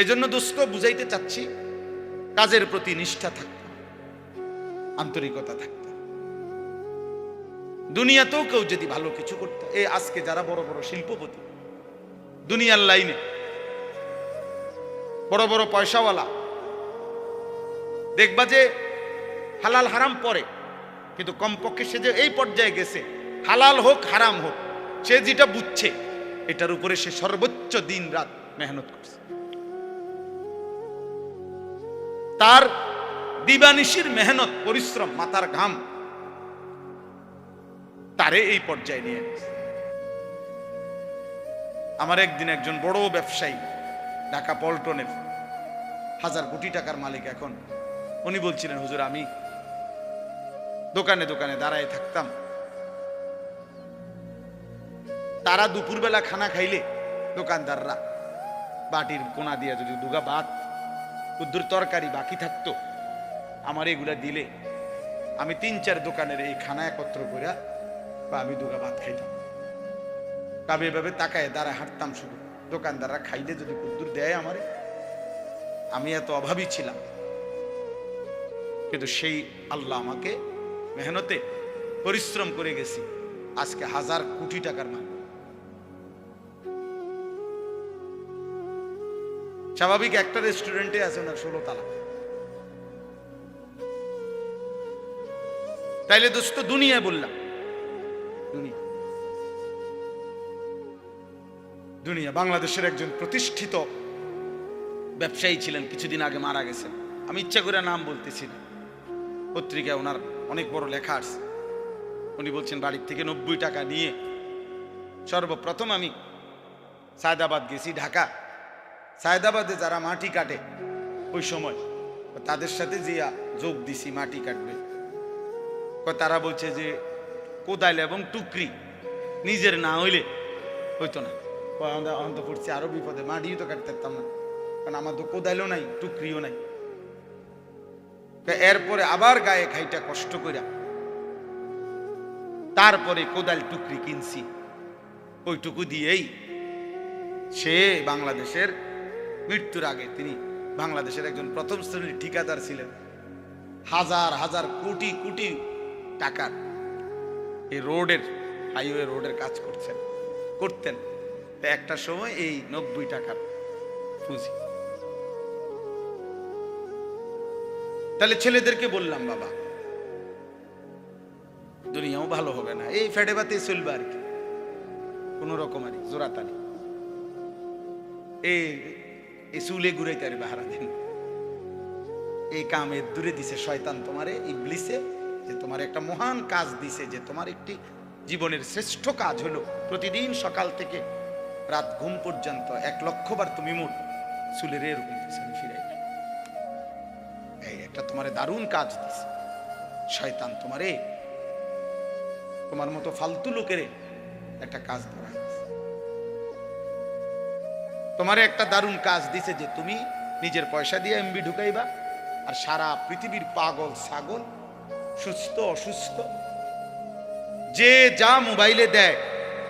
এজন্য দোস্ত বুঝাইতে চাচ্ছি, কাজের প্রতি নিষ্ঠা থাকতে, আন্তরিকতা থাকতে। দুনিয়াতেও কেউ যদি ভালো কিছু করতে, এই আজকে যারা বড় বড় শিল্পপতি, দুনিয়ার লাইনে বড় বড় পয়সাওয়ালা, দেখবা যে হালাল হারাম পরে, কিন্তু কমপক্ষে সে যে এই পর্যায়ে গেছে, হালাল হোক হারাম হোক, সে যেটা বুঝছে এটার উপরে সে সর্বোচ্চ দিন রাত মেহনত করছে। তার দিবানিশির মেহনত, পরিশ্রম, মাথার ঘাম তারে এই পর্যায়ে নিয়ে গেছে। আমার একদিন একজন বড় ব্যবসায়ী, ঢাকা পল্টনের 1000 কোটি টাকার মালিক এখন, উনি বলছিলেন, হুজুর আমি দোকানে দোকানে দাঁড়ায় থাকতাম, তারা দুপুরবেলা খানা খাইলে দোকানদাররা বাটির কোনা দিয়ে যদি 2 ভাত, কুদ্দুর তরকারি বাকি থাকতো, আমার এগুলা দিলে আমি 3-4 দোকানের এই খানা একত্র করে বা আমি 2 ভাত খাইতাম। আমি এভাবে তাকায় দাঁড়ায় হাঁটতাম, শুধু দোকানদাররা খাইলে যদি কুদ্দুর দেয় আমারে, আমি এত অভাবী ছিলাম, কিন্তু সেই আল্লাহ আমাকে মেহনতে পরিশ্রম করে গেছি, আজকে 1000 কোটি টাকার মালিক। স্বাভাবিক একটা রেস্টুরেন্টে আছে ওনার 16 তালা। তাইলে দোস্ত দুনিয়া বললাম, দুনিয়া দুনিয়া বাংলাদেশের একজন প্রতিষ্ঠিত ব্যবসায়ী ছিলেন, কিছুদিন আগে মারা গেছেন। আমি ইচ্ছা করে নাম বলতেছি না, পত্রিকায় ওনার অনেক বড় লেখা আছে। উনি বলছেন বাড়ির থেকে 90 টাকা নিয়ে সর্বপ্রথম আমি সায়দাবাদ গেছি, ঢাকা। সায়দাবাদে যারা মাটি কাটে ওই সময় তাদের সাথে যে যোগ দিছি, মাটি কাটবে, তারা বলছে যে কোদাল এবং টুকরি নিজের না হইলে হইতো না। অন্ত পড়ছে আরো বিপদে, মাটিও তো কাটতে পারতাম না, কারণ আমার তো কোদালও নাই, টুকরিও নাই। এরপরে আবার গায়ে খাইটা কষ্ট কইরা তারপরে কোদাল টুকরি কিনছি। ওইটুকু দিয়েই সে বাংলাদেশের মৃত্যুর আগে তিনি বাংলাদেশের একজন প্রথম শ্রেণীর ঠিকাদার ছিলেন। হাজার হাজার কোটি কোটি টাকার এই রোডের, হাইওয়ে রোডের কাজ করতেন। একটা সময় এই 90 টাকার পুঁজি। তাহলে ছেলেদেরকে বললাম, বাবা দুনিয়াও ভালো হবে না, এই ফেটে বাতে চলবে আর কি, কোন রকম আর জোরাতালি, এই চুলে ঘুরাইতে আর বাহারা দিন, এই কামের দূরে দিছে শয়তান তোমারে, ইবলিসে, যে তোমার একটা মহান কাজ দিছে, যে তোমার একটি জীবনের শ্রেষ্ঠ কাজ হলো প্রতিদিন সকাল থেকে রাত ঘুম পর্যন্ত 1,00,000 বার তুমি মোট চুলের এরকম ফিরাই, এই একটা তোমারে দারুণ কাজ দিছে শয়তান তোমারে, তোমার মতো ফালতু লোকের একটা কাজ ধরা, তোমারে একটা দারুণ কাজ দিছে যে তুমি নিজের পয়সা দিয়ে এমবি ঢুকাইবা, আর সারা পৃথিবীর পাগল ছাগল, সুস্থ অসুস্থ, যে যা মোবাইলে দেয়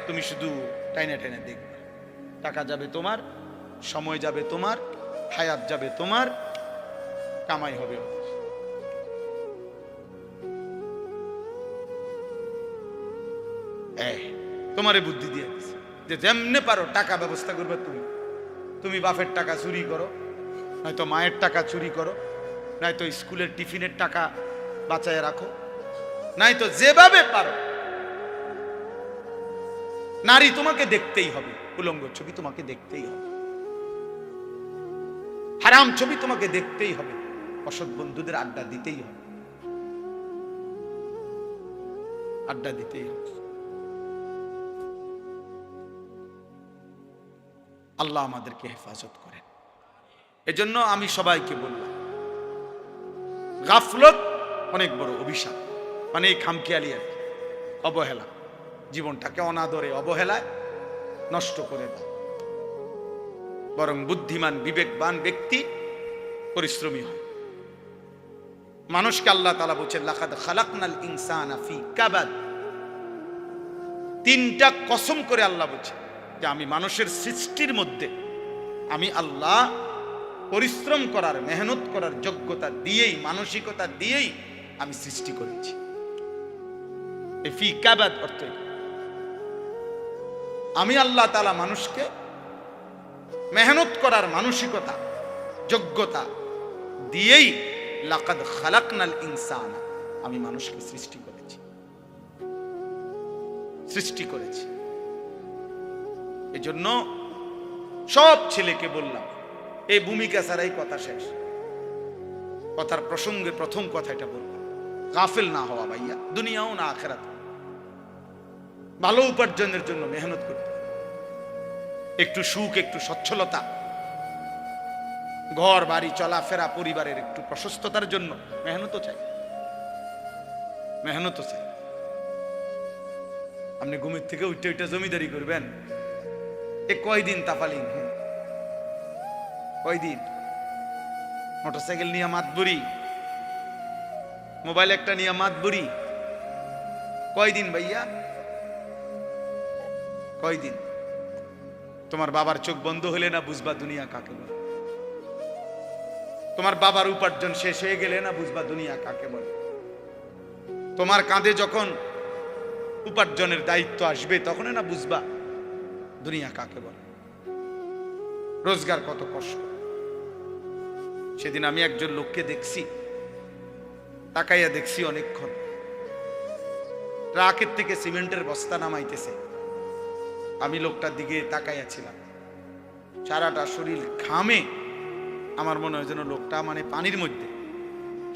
তুমি শুধু টাইনে টাইনে দেখবে। টাকা যাবে তোমার, সময় যাবে তোমার, হায়াত যাবে তোমার, কামাই হবে। তোমারে বুদ্ধি দিয়ে দিছে যে যেমনে পারো টাকা ব্যবস্থা করবে তুমি বাপের টাকা চুরি করো, নয়তো মায়ের টাকা চুরি করো, নয়তো স্কুলের টিফিনের টাকা বাঁচায় রাখো, নয়তো যেভাবে পারো নারী তোমাকে দেখতেই হবে, উলঙ্গ ছবি তোমাকে দেখতেই হবে, হারাম ছবি তোমাকে দেখতেই হবে, অসৎ বন্ধুদের আড্ডা দিতেই হবে, আড্ডা দিতেই হবে। আল্লাহ আমাদেরকে হেফাজত করেন। এজন্য আমি সবাইকে বললাম, গাফলত অনেক বড় অভিশাপ, মানে খামখেয়ালি আর কি, অবহেলা, জীবনটাকে অনাদরে অবহেলায় নষ্ট করে দাও। বরং বুদ্ধিমান বিবেকবান ব্যক্তি পরিশ্রমী হয়। মানুষকে আল্লাহ তাআলা বলেছেন, লাকাদ খালাকনাল ইনসানা ফি কাবাদ। 3টা কসম করে আল্লাহ বলছেন যে আমি মানুষের সৃষ্টির মধ্যে আমি আল্লাহ পরিশ্রম করার, মেহনত করার যোগ্যতা দিয়েই, মানসিকতা দিয়েই আমি সৃষ্টি করেছি। এই ফি কাবাদ অর্থ আমি আল্লাহ তাআলা মানুষকে মেহনত করার মানসিকতা, যোগ্যতা দিয়েই লাকাদ খালাকনাল ইনসানা, আমি মানুষকে সৃষ্টি করেছি। এজন্য সব ছেলেকে বললাম, এই ভূমিকা ছাড়াই কথা শেষ, কথার প্রসঙ্গে প্রথম কথা এটা বললাম, গাফেল না হওয়া ভাইয়া, দুনিয়াও না আখিরাত। ভালো উপার্জনের জন্য মেহনত করতে, একটু সুখ, একটু সচ্ছলতা, ঘর বাড়ি চলাফেরা, পরিবারের একটু প্রশস্ততার জন্য মেহনতও চাই। আপনি ঘুমের থেকে উঠে জমিদারি করবেন, এ কয়দিন তাফালিং, কয়দিন মোটরসাইকেল নিয়ে মাতবুরি, মোবাইল একটা নিয়ে মাতবুরি, কয়দিন ভাইয়া, কয়দিন? তোমার বাবার চোখ বন্ধ হলে না বুঝবা দুনিয়া কাকে বলে, তোমার বাবার উপার্জন শেষ হয়ে গেলে না বুঝবা দুনিয়া কাকে বলে, তোমার কাঁধে যখন উপার্জনের দায়িত্ব আসবে তখন না বুঝবা দুনিয়া কাকে বলে, রোজগার কত কষ্ট। সেদিন আমি একজন লোককে দেখছি, তাকাইয়া দেখছি অনেকক্ষণ, ট্রাকের থেকে সিমেন্টের বস্তা নামাইতেছে, আমি লোকটার দিকে তাকাইয়া ছিলাম, সারাটা শরীর ঘামে, আমার মনে হয় যেন লোকটা মানে পানির মধ্যে,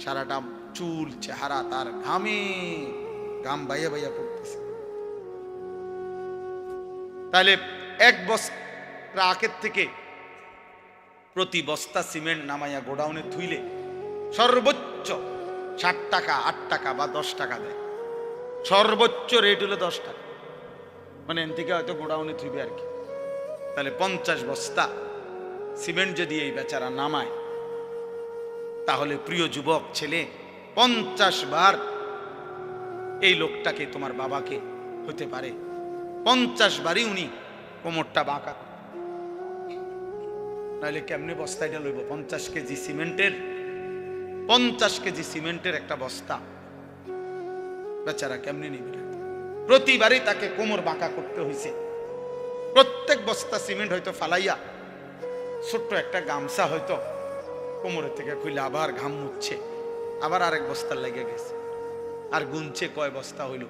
সারাটা চুল চেহারা তার ঘামে, ঘাম বাইয়া বাইয়া পড়তেছে। তাহলে এক বস্তা আগের থেকে প্রতি বস্তা সিমেন্ট নামাইয়া গোডাউনে থুইলে সর্বোচ্চ 60 টাকা, 8 টাকা বা 10 টাকা দেয়। সর্বোচ্চ রেট হলো 10 টাকা, মানে এন থেকে হয়তো গোডাউনে থুইবে আর কি। তাহলে 50 বস্তা সিমেন্ট যদি এই বেচারা নামায়, তাহলে প্রিয় যুবক ছেলে 50 বার এই লোকটাকে, তোমার বাবাকে হতে পারে 50 বারই উনি কোমরটা বাঁকা। নাহলে কেমনে বস্তাটা লইব? 50 কেজি সিমেন্টের, 50 কেজি সিমেন্টের একটা বস্তা বেচারা কেমনে নিবে? প্রতিবারই তাকে কোমর বাঁকা করতে হয়েছে। প্রত্যেক বস্তা সিমেন্ট হয়তো ফালাইয়া ছোট্ট একটা গামছা হয়তো কোমরের থেকে খুলে আবার ঘাম মুছছে, আবার আরেক বস্তার লেগে গেছে, আর গুনছে কয় বস্তা হইল।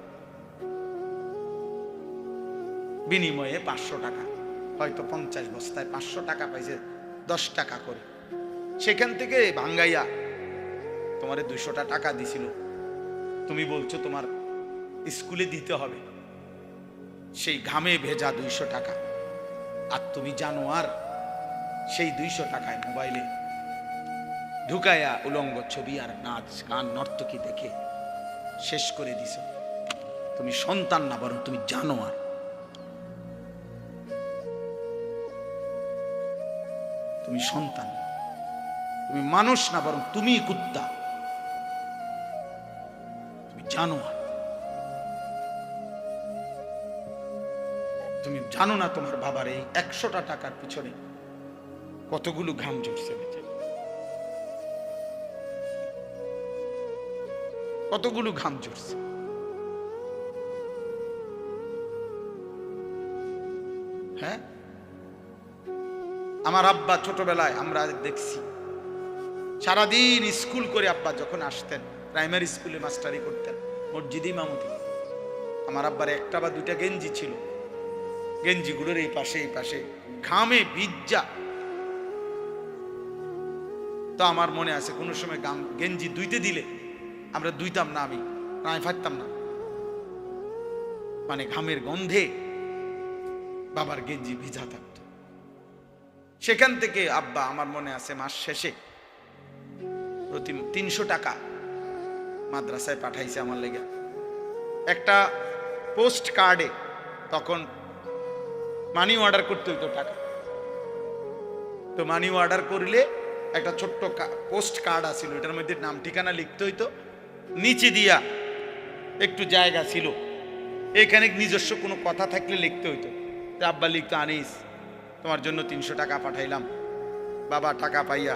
বিনিময়ে 500 টাকা, হয়তো 50 বস্তায় 500 টাকা পাইছে, 10 টাকা করে। সেখান থেকে ভাঙ্গাইয়া তোমারে 200 টাকা দিছিল, তুমি বলছো তোমার স্কুলে দিতে হবে, সেই ঘামে ভেজা 200 টাকা। আর তুমি জানো আর সেই 200 টাকায় মোবাইলে ঢুকাইয়া উলঙ্গ ছবি আর নাচ গান নর্তকী দেখে শেষ করে দিছ। তুমি সন্তান না, বরং তুমি জানো আর। তুমি সন্তান, তুমি মানুষ না, বরং তুমি কুত্তা, তুমি জানো আর। তুমি জানো না তোমার বাবার এই 100টা টাকার পিছনে কতগুলো ঘাম ঝরছে, কতগুলো ঘাম ঝরছে। হ্যাঁ, আমার আব্বা ছোটবেলায় আমরা দেখছি সারাদিন স্কুল করে আব্বা যখন আসতেন, প্রাইমারি স্কুলে মাস্টারি করতেন, মসজিদে ইমামতি। আমার আব্বার একটা বা দুইটা গেঞ্জি ছিল, গেঞ্জিগুলোর এই পাশে এই পাশে ঘামে ভিজা। তো আমার মনে আছে কোনো সময় গেঞ্জি ধুইতে দিলে আমরা ধুইতাম না, আমি ফাটতাম না, মানে ঘামের গন্ধে বাবার গেঞ্জি ভিজা থাকতো। সেখান থেকে আব্বা, আমার মনে আছে, মাস শেষে প্রতি 300 টাকা মাদ্রাসায় পাঠাইছে আমার লেগে। একটা পোস্ট কার্ডে তখন মানি অর্ডার করতে হইতো টাকা, তো মানি অর্ডার করলে একটা ছোট্ট পোস্ট কার্ড আছিল, এটার মধ্যে নাম ঠিকানা লিখতে হইতো, নিচে দিয়া একটু জায়গা ছিল, এখানে নিজস্ব কোনো কথা থাকলে লিখতে হইতো। তো আব্বা লিখতো, আনিস তোমার জন্য 300 টাকা পাঠাইলাম, বাবা টাকা পাইয়া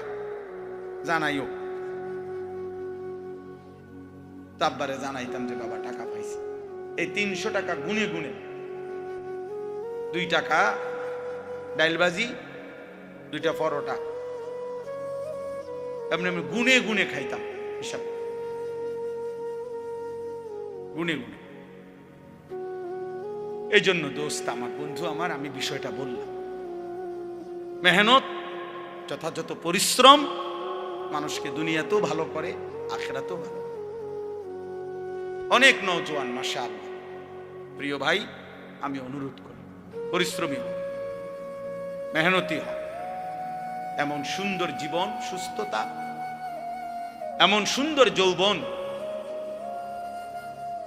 জানাইও। তো আব্বারে জানাইতাম যে বাবা টাকা পাইছে। এই 300 টাকা গুনে গুনে 2 টাকা ডাইলবাজি, 2টা পরোটা, এমনি আমি গুনে গুনে খাইতাম, হিসাব গুনে গুনে। এই জন্য দোস্ত আমার, বন্ধু আমার, আমি বিষয়টা বললাম, মেহনত, যথাযথ পরিশ্রম মানুষকে দুনিয়াতেও ভালো করে, আখিরাতেও ভালো। অনেক নওজোয়ান মাশাআল্লাহ, প্রিয় ভাই, আমি অনুরোধ করি পরিশ্রমী হোক, মেহনতি হোক। এমন সুন্দর জীবন, সুস্থতা, এমন সুন্দর যৌবন,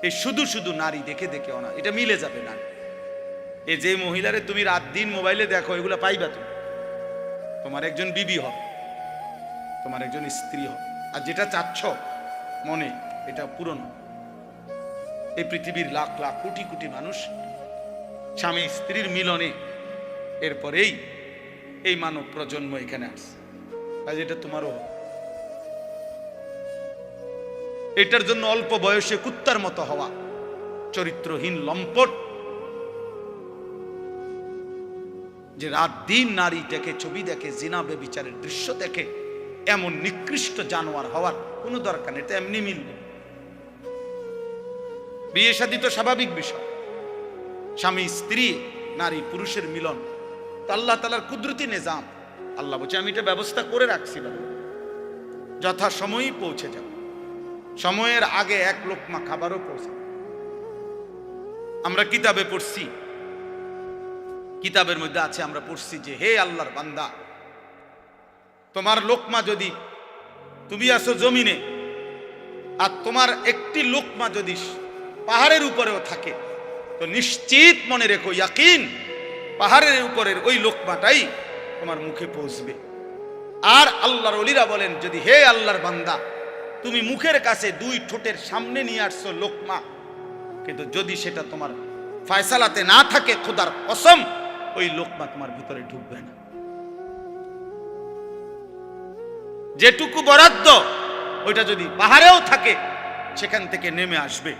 এই শুধু শুধু নারী দেখে দেখে না, এটা মিলে যাবে না। এই যে মহিলারে তুমি রাত দিন মোবাইলে দেখো, এগুলা পাইবা তুমি, তোমার একজন বিবি হবে, তোমার একজন স্ত্রী হবে। আর যেটা চাচ্ছ মনে, এটা পূরণ হবে। এই পৃথিবীর লাখ লাখ কোটি কোটি মানুষ স্বামী স্ত্রীর মিলনে এরপরেই এই মানব প্রজন্ম এখানে আসছে। আজ এটা তোমারও হবে। এটার জন্য অল্প বয়সে কুত্তার মতো হওয়া, চরিত্রহীন লম্পট, যে রাত দিন নারী দেখে, ছবি দেখে, জিনা ব্যভিচারের দৃশ্য দেখে, এমন নিকৃষ্ট জানোয়ার হওয়ার কোনো দরকার নেই। এটা এমনি মিলবে। বিয়ে শাদী তো স্বাভাবিক বিষয়, স্বামী স্ত্রী, নারী পুরুষের মিলন তো আল্লাহ তাআলার কুদরতি নিজাম। আল্লাহ বলছে আমি এটা ব্যবস্থা করে রাখছি, যথা সময়ই পৌঁছে যাব, সময়ের আগে এক লোকমা খাবারও পৌঁছে। আমরা কিতাবে পড়ছি কিতাবের মধ্যে আছে, আমরা পড়ছি যে হে আল্লাহর বান্দা, তোমার লোকমা যদি, তুমি আসো জমিনে আর তোমার একটি লোকমা যদি পাহাড়ের উপরেও থাকে, তো নিশ্চিত মনে রেখো, ইয়াকিন, পাহাড়ের উপরের ওই লোকমাটাই তোমার মুখে পৌঁছবে। আর আল্লাহর ওলিরা বলেন, যদি হে আল্লাহর বান্দা, তুমি মুখের কাছে দুই ঠোঁটের সামনে নিয়ে আসছো লোকমা, কিন্তু যদি সেটা তোমার ফয়সালাতে না থাকে, খোদার কসম ওই লোকমা তোমার ভিতরে ঢুকবে না। যেটুকু বরাদ্দ ওইটা যদি পাহাড়েও থাকে সেখান থেকে নেমে আসবে,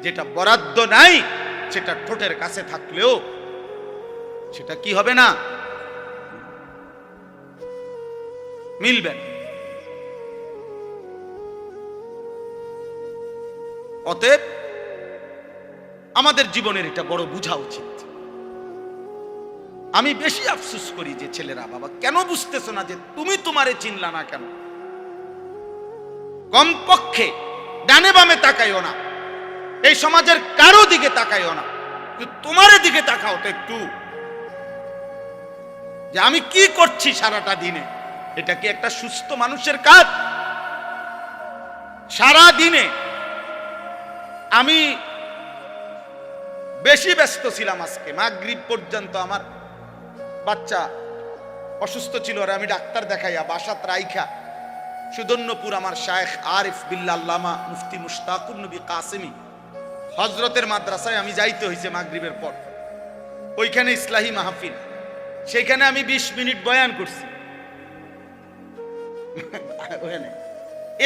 যেটা বরাদ্দ নাই সেটা ঠোঁটের কাছে থাকলেও সেটা কি হবে না, মিলবে। অতএব আমাদের জীবনের এটা বড় বোঝা উচিত। আমি বেশি আফসোস করি যে ছেলেরা, বাবা কেন বুঝতেছো না যে তুমি তোমারে চিনলা না কেন? কমপক্ষে ডানে বামে তাকাইও না, এই সমাজের কারো দিকে তাকাইও না, তোমার দিকে তাকাও তো একটু, যে আমি কি করছি সারাটা দিনে। এটা কি একটা সুস্থ মানুষের কাজ? সারা দিনে আমি বেশি ব্যস্ত ছিলাম, আজকে মাগরিব পর্যন্ত আমার বাচ্চা অসুস্থ ছিল, আর আমি ডাক্তার দেখাইয়া বাসাত রাইখা সুদন্যপুর আমার শায়েখ আরিফ বিল্লাহ আল্লামা মুফতি মুশতাকুর নবী কাসেমি হযরতের মাদ্রাসায় আমি যাইতে হয়েছে মাগরিবের পর। ওইখানে ইসলাহি মাহফিল, সেখানে আমি 20 মিনিট বয়ান করছি,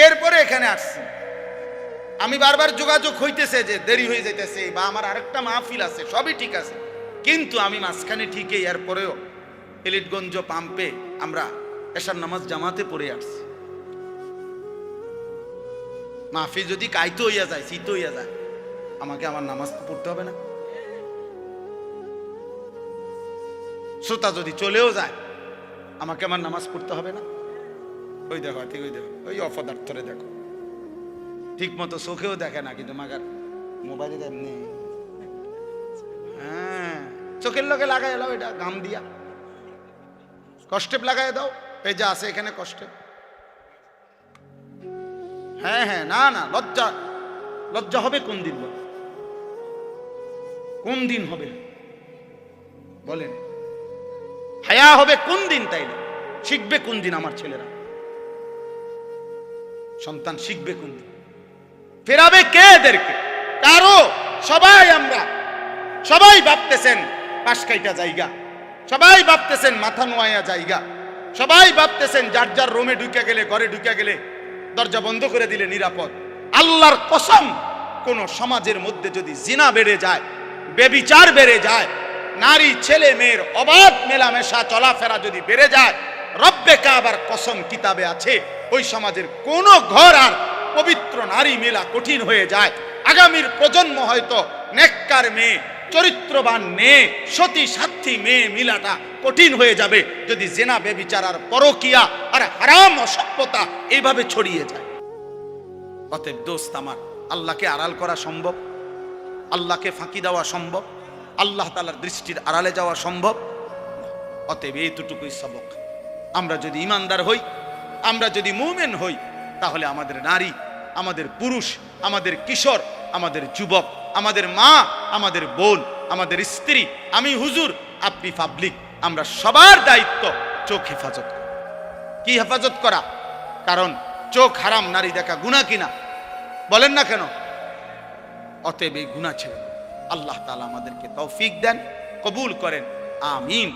এরপরে এখানে আসছি। আমি বারবার যোগাযোগ হইতেছে যে দেরি হয়ে যাইতেছে, বা আমার আরেকটা মাহফিল আছে, সবই ঠিক আছে, কিন্তু আমি মাঝখানে ঠিকই এরপরেও এলিটগঞ্জ পাম্পে আমরা এশার নামাজ জামাতে পড়ে আসছি। মাহফিল যদি কাইতে হইয়া যায়, শীত হইয়া যায়, আমাকে আমার নামাজ পড়তে হবে না? শ্রোতা যদি চলেও যায়, আমাকে আমার নামাজ পড়তে হবে না? ওই দেখো, ঠিক ওই দেখো, ওই অপদার্থরে দেখো, ঠিক মতো চোখেও দেখে না, কিন্তু মাগার মোবাইলে এমনি, হ্যাঁ চোখের লগে লাগাই এলাও, এটা গাম দিয়া কষ্টেপ লাগাই দাও, এই যা আছে এখানে কষ্টেপ। হ্যাঁ হ্যাঁ, না না, লজ্জা লজ্জা হবে কোন দিন? কোন দিন হবে বলেন? হায়া হবে কোন দিন? তাইলে শিখবে কোন দিন আমার ছেলেরা? সন্তান শিখবে কোন দিন? ফেরাবে কে এদেরকে? কারো। সবাই আমরা সবাই ভাবতেছেন পাশ কাইটা জায়গা, সবাই ভাবতেছেন মাথা নোয়া জায়গা, সবাই ভাবতেছেন যার যার রুমে ঢুকে গেলে, ঘরে ঢুকে গেলে দরজা বন্ধ করে দিলে নিরাপদ। আল্লাহর কসম, কোন সমাজের মধ্যে যদি জিনা বেড়ে যায়, বেবিচার বেড়ে যায়, নারী ছেলে মেয়ের অবাধ মেলামেশা চলাফেরা যদি বেড়ে যায়, রব্বে কাবার কসম কিতাবে আছে, ওই সমাজের কোন ঘর আর পবিত্র নারী মেলা কঠিন হয়ে যায়। আগামীর প্রজন্ম হয়তো নেককার মেয়ে, চরিত্রবান মেয়ে, সতী সাথী মেয়ে মিলাটা কঠিন হয়ে যাবে যদি জেনা বেবিচার আর পরকিয়া আর হারাম অসভ্যতা এইভাবে ছড়িয়ে যায়। অতএব দোস্ত আমার, আল্লাহকে আড়াল করা সম্ভব? আল্লাহকে ফাঁকি দেওয়া সম্ভব? আল্লাহ তাআলার দৃষ্টির আড়ালে যাওয়া সম্ভব? অতএব এইটুকুই সবক। আমরা যদি ইমানদার হই, আমরা যদি মুমিন হই, তাহলে আমাদের নারী, আমাদের পুরুষ, আমাদের কিশোর, আমাদের যুবক, আমাদের মা, আমাদের বোন, আমাদের স্ত্রী, আমি হুজুর, আপনি পাবলিক, আমরা সবার দায়িত্ব চোখ হেফাজত করা। কি হেফাজত করা? কারণ চোখ হারাম নারী দেখা গুনাহ কিনা? বলেন না কেন? অতএব এই গুনাহ ছেড়ে আল্লাহ তাআলা আমাদেরকে তৌফিক দেন, কবুল করেন, আমিন।